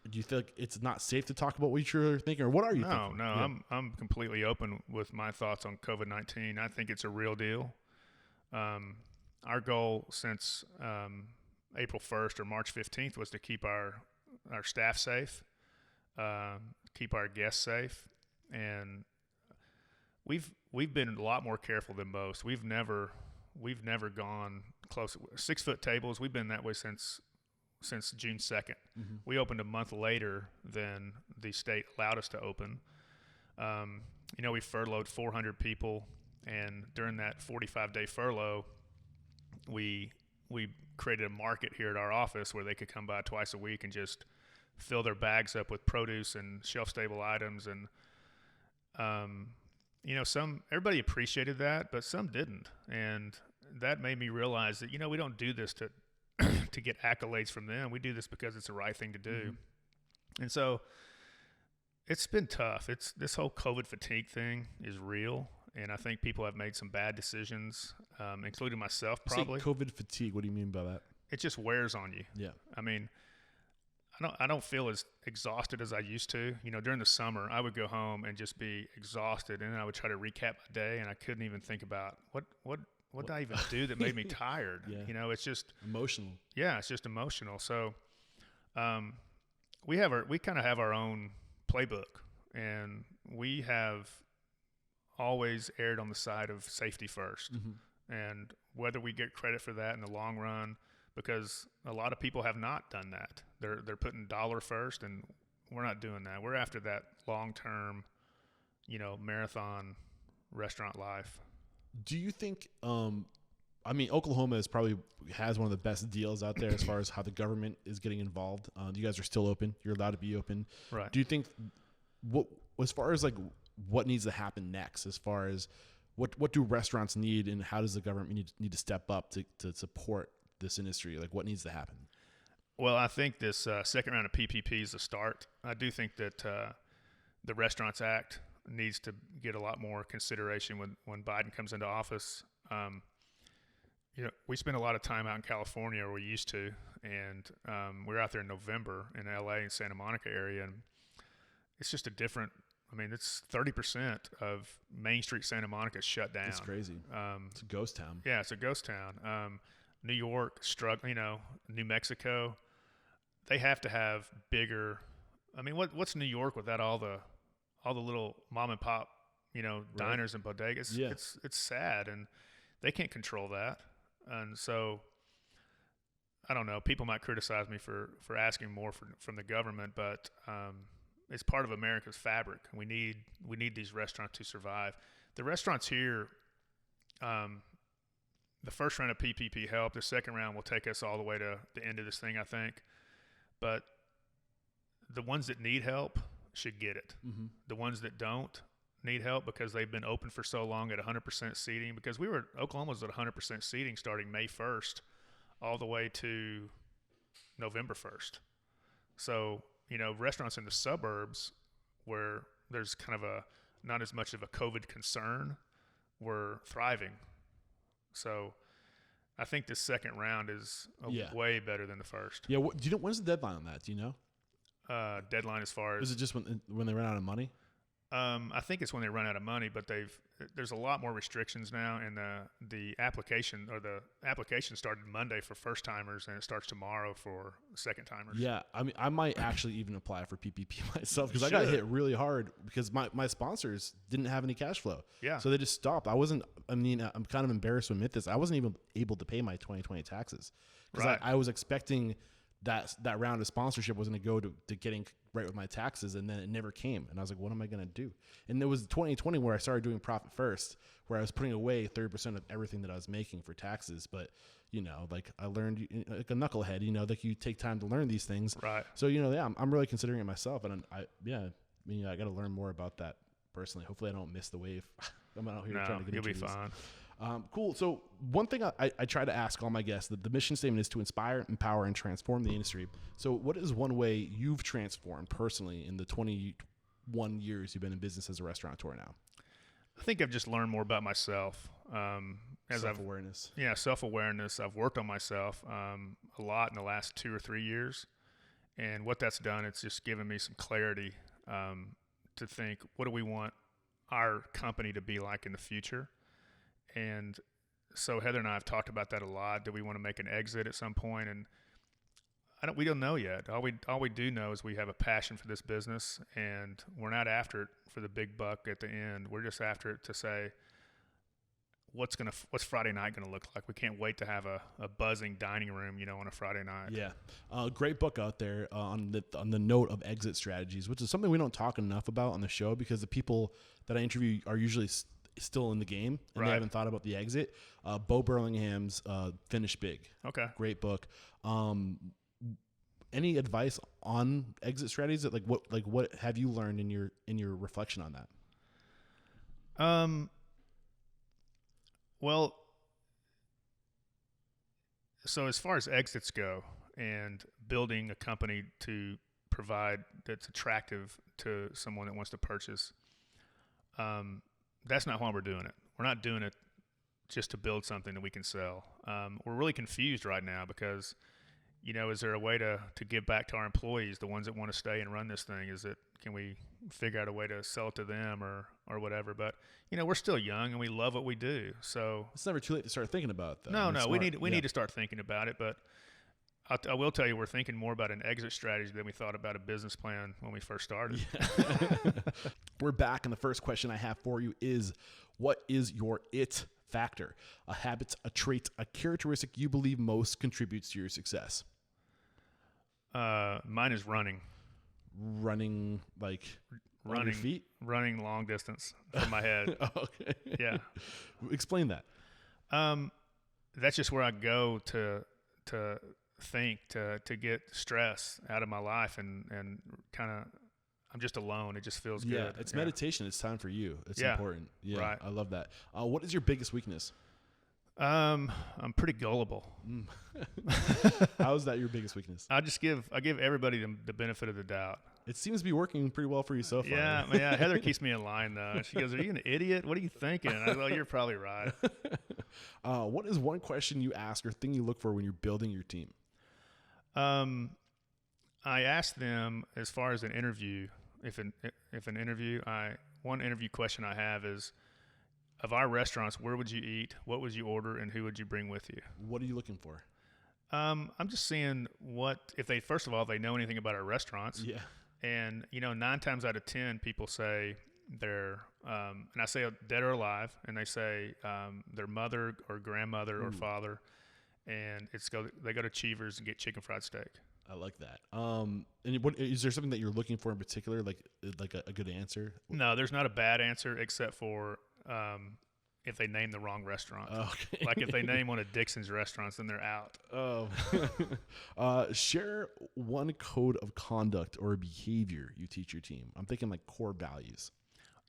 Speaker 1: do you think it's not safe to talk about what you're thinking, or what are you thinking?
Speaker 2: No,
Speaker 1: Yeah.
Speaker 2: I'm completely open with my thoughts on COVID-19. I think it's a real deal. Our goal since April 1st or March 15th was to keep our staff safe, keep our guests safe, and we've been a lot more careful than most. We've never gone close. 6-foot tables. We've been that way since June 2nd.
Speaker 1: Mm-hmm.
Speaker 2: We opened a month later than the state allowed us to open. We furloughed 400 people, and during that 45-day furlough, we created a market here at our office where they could come by twice a week and just fill their bags up with produce and shelf-stable items. And everybody appreciated that, but some didn't, and that made me realize that we don't do this to to get accolades from them. We do this because it's the right thing to do. Mm-hmm. And so it's been tough. This whole COVID fatigue thing is real, and I think people have made some bad decisions, including myself probably.
Speaker 1: Say COVID fatigue, what do you mean by that?
Speaker 2: It just wears on you.
Speaker 1: Yeah.
Speaker 2: I mean, I don't feel as exhausted as I used to. During the summer, I would go home and just be exhausted, and then I would try to recap my day, and I couldn't even think about what did I even do that made me tired?
Speaker 1: Yeah.
Speaker 2: It's just
Speaker 1: Emotional.
Speaker 2: Yeah, it's just emotional. So, we kind of have our own playbook, and we have always erred on the side of safety first.
Speaker 1: Mm-hmm.
Speaker 2: And whether we get credit for that in the long run, because a lot of people have not done that. They're putting dollar first, and we're not doing that. We're after that long-term, marathon restaurant life.
Speaker 1: Do you think, Oklahoma has one of the best deals out there as far as how the government is getting involved. You guys are still open. You're allowed to be open.
Speaker 2: Right.
Speaker 1: Do you think as far as like what needs to happen next, as far as what do restaurants need, and how does the government need to step up to support this industry? Like, what needs to happen?
Speaker 2: Well, I think this second round of PPP is a start. I do think that the Restaurants Act needs to get a lot more consideration when Biden comes into office. We spend a lot of time out in California, or we used to, and we were out there in November in LA and Santa Monica area, and it's just it's 30% of Main Street Santa Monica shut down.
Speaker 1: It's crazy. It's a ghost town.
Speaker 2: Yeah, it's a ghost town. New York, New Mexico, they have to have bigger. What's New York without all all the little mom and pop, diners and bodegas.
Speaker 1: Yeah.
Speaker 2: It's sad, and they can't control that. And so I don't know. People might criticize me for asking more from the government, but it's part of America's fabric. We need these restaurants to survive. The restaurants here, the first round of PPP helped. The second round will take us all the way to the end of this thing, I think. But the ones that need help should get it.
Speaker 1: Mm-hmm.
Speaker 2: The ones that don't need help because they've been open for so long at 100% seating, because Oklahoma was at 100% seating starting May 1st all the way to November 1st. So, restaurants in the suburbs where there's kind of not as much of a COVID concern were thriving. So I think this second round is way better than the first.
Speaker 1: Yeah. Do you know when's the deadline on that? Do you know?
Speaker 2: Deadline as far as,
Speaker 1: is it just when they run out of money?
Speaker 2: I think it's when they run out of money, but there's a lot more restrictions now, and the application started Monday for first timers, and it starts tomorrow for second timers.
Speaker 1: Yeah, I mean, I might actually even apply for PPP myself, because I got hit really hard because my sponsors didn't have any cash flow.
Speaker 2: Yeah,
Speaker 1: so they just stopped. I'm kind of embarrassed to admit this. I wasn't even able to pay my 2020 taxes because I was expecting that round of sponsorship was going to go to getting right with my taxes, and then it never came. And I was like, what am I going to do? And there was 2020 where I started doing profit first, where I was putting away 30% of everything that I was making for taxes. But, like I learned like a knucklehead, like you take time to learn these things.
Speaker 2: Right.
Speaker 1: So, I'm really considering it myself. And I got to learn more about that personally. Hopefully I don't miss the wave. I'm out here trying to get
Speaker 2: you'll
Speaker 1: into
Speaker 2: be
Speaker 1: this.
Speaker 2: fine.
Speaker 1: Cool. So one thing I try to ask all my guests, that the mission statement is to inspire, empower, and transform the industry. So what is one way you've transformed personally in the 21 years you've been in business as a restaurateur now?
Speaker 2: I think I've just learned more about myself.
Speaker 1: Self-awareness.
Speaker 2: Self-awareness. I've worked on myself a lot in the last 2 or 3 years. And what that's done, it's just given me some clarity to think, what do we want our company to be like in the future? And so Heather and I have talked about that a lot. Do we want to make an exit at some point? And we don't know yet. All we do know is we have a passion for this business, and we're not after it for the big buck at the end. We're just after it to say, what's Friday night going to look like? We can't wait to have a buzzing dining room, on a Friday night.
Speaker 1: Yeah. Great book out there on the note of exit strategies, which is something we don't talk enough about on the show, because the people that I interview are usually still in the game, and they haven't thought about the exit. Bo Burlingham's Finish Big. Okay. Great book. Any advice on exit strategies? That what have you learned in your reflection on that?
Speaker 2: Well, so as far as exits go and building a company to provide that's attractive to someone that wants to purchase, that's not why we're doing it. We're not doing it just to build something that we can sell. We're really confused right now because, is there a way to give back to our employees, the ones that want to stay and run this thing? Can we figure out a way to sell it to them or whatever? But, we're still young and we love what we do. So
Speaker 1: it's never too late to start thinking about that.
Speaker 2: No, we need to start thinking about it. But I will tell you, we're thinking more about an exit strategy than we thought about a business plan when we first started.
Speaker 1: Yeah. We're back, and the first question I have for you is, what is your it factor? A habit, a trait, a characteristic you believe most contributes to your success?
Speaker 2: Mine is running.
Speaker 1: Running, like on your feet?
Speaker 2: Running long distance from my head.
Speaker 1: Okay.
Speaker 2: Yeah.
Speaker 1: Explain that.
Speaker 2: That's just where I go to think, to get stress out of my life, and kind of, I'm just alone. It just feels good.
Speaker 1: Yeah, it's meditation. It's time for you. It's important. Yeah,
Speaker 2: right.
Speaker 1: I love that. What is your biggest weakness?
Speaker 2: I'm pretty gullible.
Speaker 1: How is that your biggest weakness?
Speaker 2: I give everybody the benefit of the doubt.
Speaker 1: It seems to be working pretty well for you so far.
Speaker 2: Yeah. Heather keeps me in line though. She goes, "Are you an idiot? What are you thinking?" I go, "You're probably right."
Speaker 1: What is one question you ask or thing you look for when you're building your team?
Speaker 2: I ask them, as far as an interview, one interview question I have is, of our restaurants, where would you eat, what would you order, and who would you bring with you?
Speaker 1: What are you looking for?
Speaker 2: I'm just seeing if they know anything about our restaurants.
Speaker 1: Yeah.
Speaker 2: And 9 times out of 10, people say they're, and I say dead or alive, and they say their mother or grandmother or father, and they go to Cheevers and get chicken fried steak.
Speaker 1: I like that. And what is there something that you're looking for in particular, like a good answer?
Speaker 2: No, there's not a bad answer except for if they name the wrong restaurant.
Speaker 1: Okay.
Speaker 2: Like if they name one of Dixon's restaurants, then they're out.
Speaker 1: Oh. Share one code of conduct or behavior you teach your team. I'm thinking like core values.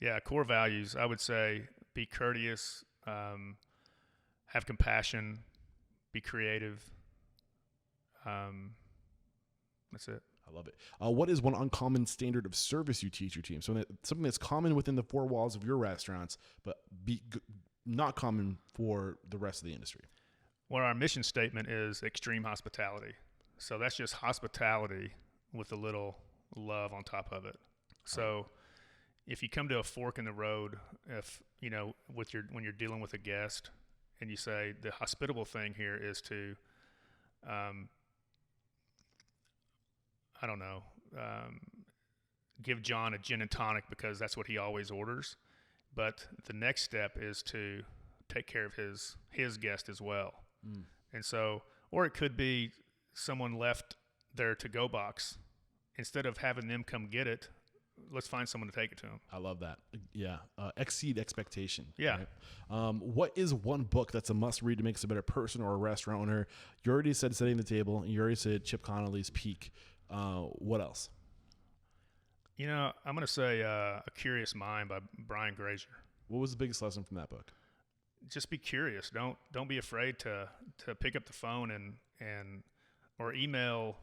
Speaker 2: Yeah, core values. I would say be courteous, have compassion, be creative. That's it.
Speaker 1: I love it. What is one uncommon standard of service you teach your team? So something that's common within the four walls of your restaurants, but not common for the rest of the industry.
Speaker 2: Well, our mission statement is extreme hospitality. So that's just hospitality with a little love on top of it. So if you come to a fork in the road, when you're dealing with a guest, and you say the hospitable thing here is to, give John a gin and tonic because that's what he always orders. But the next step is to take care of his guest as well. And so, or it could be someone left their to-go box. Instead of having them come get it, let's find someone to take it to them.
Speaker 1: I love that. Yeah. Exceed expectation.
Speaker 2: Yeah.
Speaker 1: Right? What is one book that's a must read to make us a better person or a restaurant owner? You already said Setting the Table. You already said Chip Connolly's Peak. What else?
Speaker 2: I'm going to say A Curious Mind by Brian Grazer.
Speaker 1: What was the biggest lesson from that book?
Speaker 2: Just be curious. Don't be afraid to pick up the phone and or email,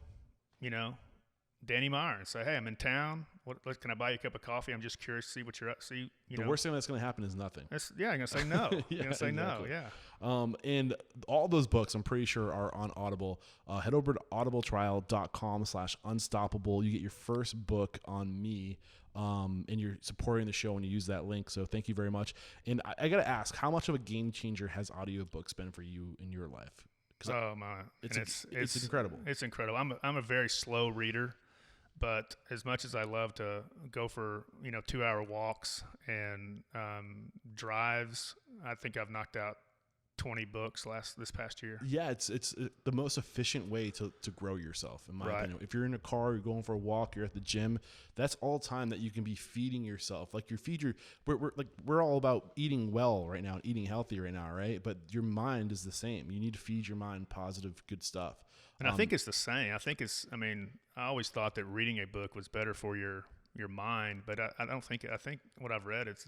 Speaker 2: Danny Meyer and say, hey, I'm in town. What can I buy you a cup of coffee? I'm just curious to see what you're up. See,
Speaker 1: the worst thing that's going to happen is nothing.
Speaker 2: I'm going to say no. You're going to say
Speaker 1: exactly.
Speaker 2: no. Yeah.
Speaker 1: And all those books, I'm pretty sure, are on Audible. Head over to audibletrial.com/unstoppable. You get your first book on me. And you're supporting the show when you use that link. So thank you very much. And I got to ask, how much of a game changer has audiobooks been for you in your life?
Speaker 2: Oh my,
Speaker 1: it's incredible.
Speaker 2: It's incredible. I'm a very slow reader, but as much as I love to go for 2-hour walks and drives, I think I've knocked out 20 books this past year.
Speaker 1: Yeah, it's the most efficient way to grow yourself, in my opinion. If you're in a car, you're going for a walk, you're at the gym, that's all time that you can be feeding yourself. Like we're all about eating well right now, eating healthy right now, right? But your mind is the same. You need to feed your mind positive, good stuff.
Speaker 2: And I think it's the same. I always thought that reading a book was better for your mind, but I don't think. I think what I've read, it's.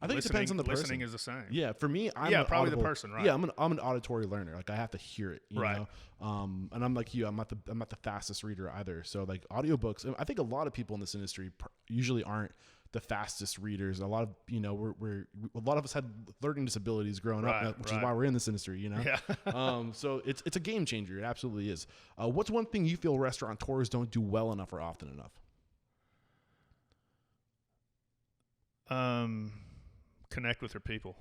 Speaker 1: I think it depends on the person.
Speaker 2: Listening is the same.
Speaker 1: Yeah, for me,
Speaker 2: probably the person, right?
Speaker 1: Yeah, I'm an auditory learner. Like I have to hear it, you
Speaker 2: right?
Speaker 1: know? And I'm like you. I'm not the fastest reader either. So like audiobooks, I think a lot of people in this industry usually aren't the fastest readers. A lot of a lot of us had learning disabilities growing up, which is why we're in this industry.
Speaker 2: Yeah.
Speaker 1: So it's a game changer. It absolutely is. What's one thing you feel restaurateurs don't do well enough or often enough?
Speaker 2: Connect with their people.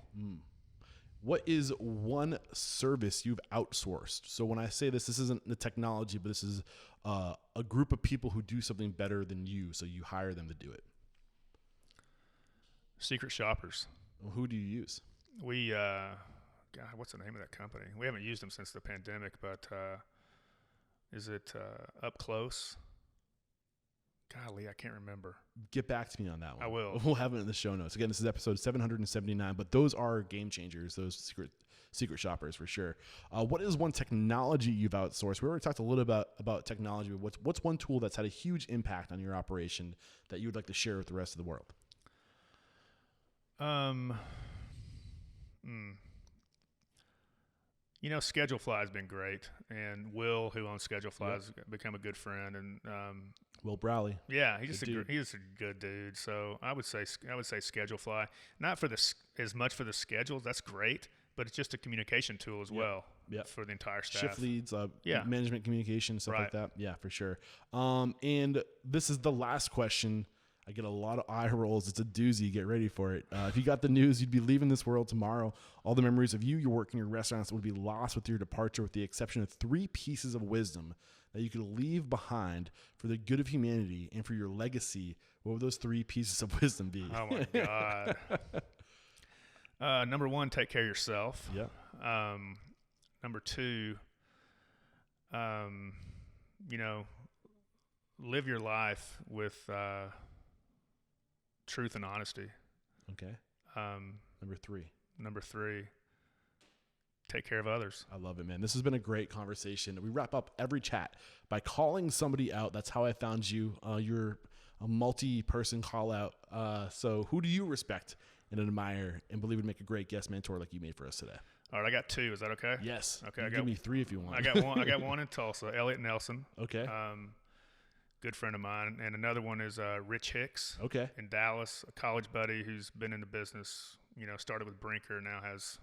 Speaker 1: What is one service you've outsourced? So when I say this isn't the technology, but this is a group of people who do something better than you, so you hire them to do it.
Speaker 2: Secret shoppers.
Speaker 1: Well, who do you use?
Speaker 2: We, what's the name of that company? We haven't used them since the pandemic, but is it Up Close? Golly, I can't remember.
Speaker 1: Get back to me on that one.
Speaker 2: I will.
Speaker 1: We'll have it in the show notes. Again, this is episode 779, but those are game changers, those secret shoppers for sure. What is one technology you've outsourced? We already talked a little about technology, but what's one tool that's had a huge impact on your operation that you would like to share with the rest of the world?
Speaker 2: Schedulefly has been great, and Will, who owns Schedulefly, has become a good friend. And
Speaker 1: Will Browley,
Speaker 2: yeah, he's a good dude. So I would say Schedulefly, not for as much for the schedules. That's great, but it's just a communication tool as well for the entire staff.
Speaker 1: Shift leads, management communication, stuff like that. Yeah, for sure. And this is the last question. I get a lot of eye rolls. It's a doozy. Get ready for it. If you got the news, you'd be leaving this world tomorrow. All the memories of you, your work, and your restaurants would be lost with your departure, with the exception of 3 pieces of wisdom that you could leave behind for the good of humanity and for your legacy. What would those 3 pieces of wisdom be?
Speaker 2: Oh my God. Number 1, take care of yourself.
Speaker 1: Yeah.
Speaker 2: Number 2, live your life with truth and honesty.
Speaker 1: Okay. Number 3.
Speaker 2: Take care of others.
Speaker 1: I love it, man. This has been a great conversation. We wrap up every chat by calling somebody out. That's how I found you. You're a multi-person call out. So who do you respect and admire and believe would make a great guest mentor like you made for us today?
Speaker 2: All right, I got 2. Is that okay?
Speaker 1: Yes.
Speaker 2: Okay.
Speaker 1: Give me 3 if you want.
Speaker 2: I got one in Tulsa, Elliot Nelson.
Speaker 1: Okay.
Speaker 2: Good friend of mine. And another one is Rich Hicks.
Speaker 1: Okay.
Speaker 2: In Dallas, a college buddy who's been in the business, started with Brinker, now has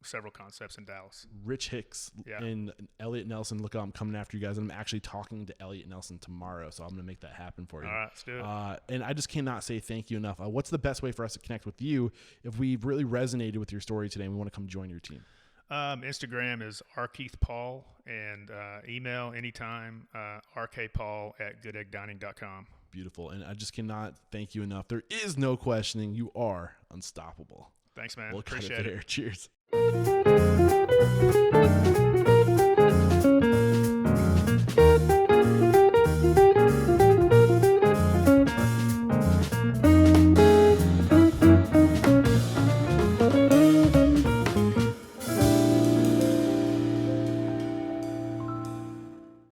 Speaker 2: several concepts in Dallas.
Speaker 1: Rich Hicks and Elliot Nelson. Look, I'm coming after you guys. I'm actually talking to Elliot Nelson tomorrow, so I'm going to make that happen for you.
Speaker 2: All right, let's do it.
Speaker 1: And I just cannot say thank you enough. What's the best way for us to connect with you if we've really resonated with your story today and we want to come join your team?
Speaker 2: Instagram is rkeithpaul, and email anytime, rkpaul@goodeggdining.com.
Speaker 1: Beautiful. And I just cannot thank you enough. There is no questioning. You are unstoppable.
Speaker 2: Thanks, man.
Speaker 1: We'll
Speaker 2: Appreciate it.
Speaker 1: Cheers.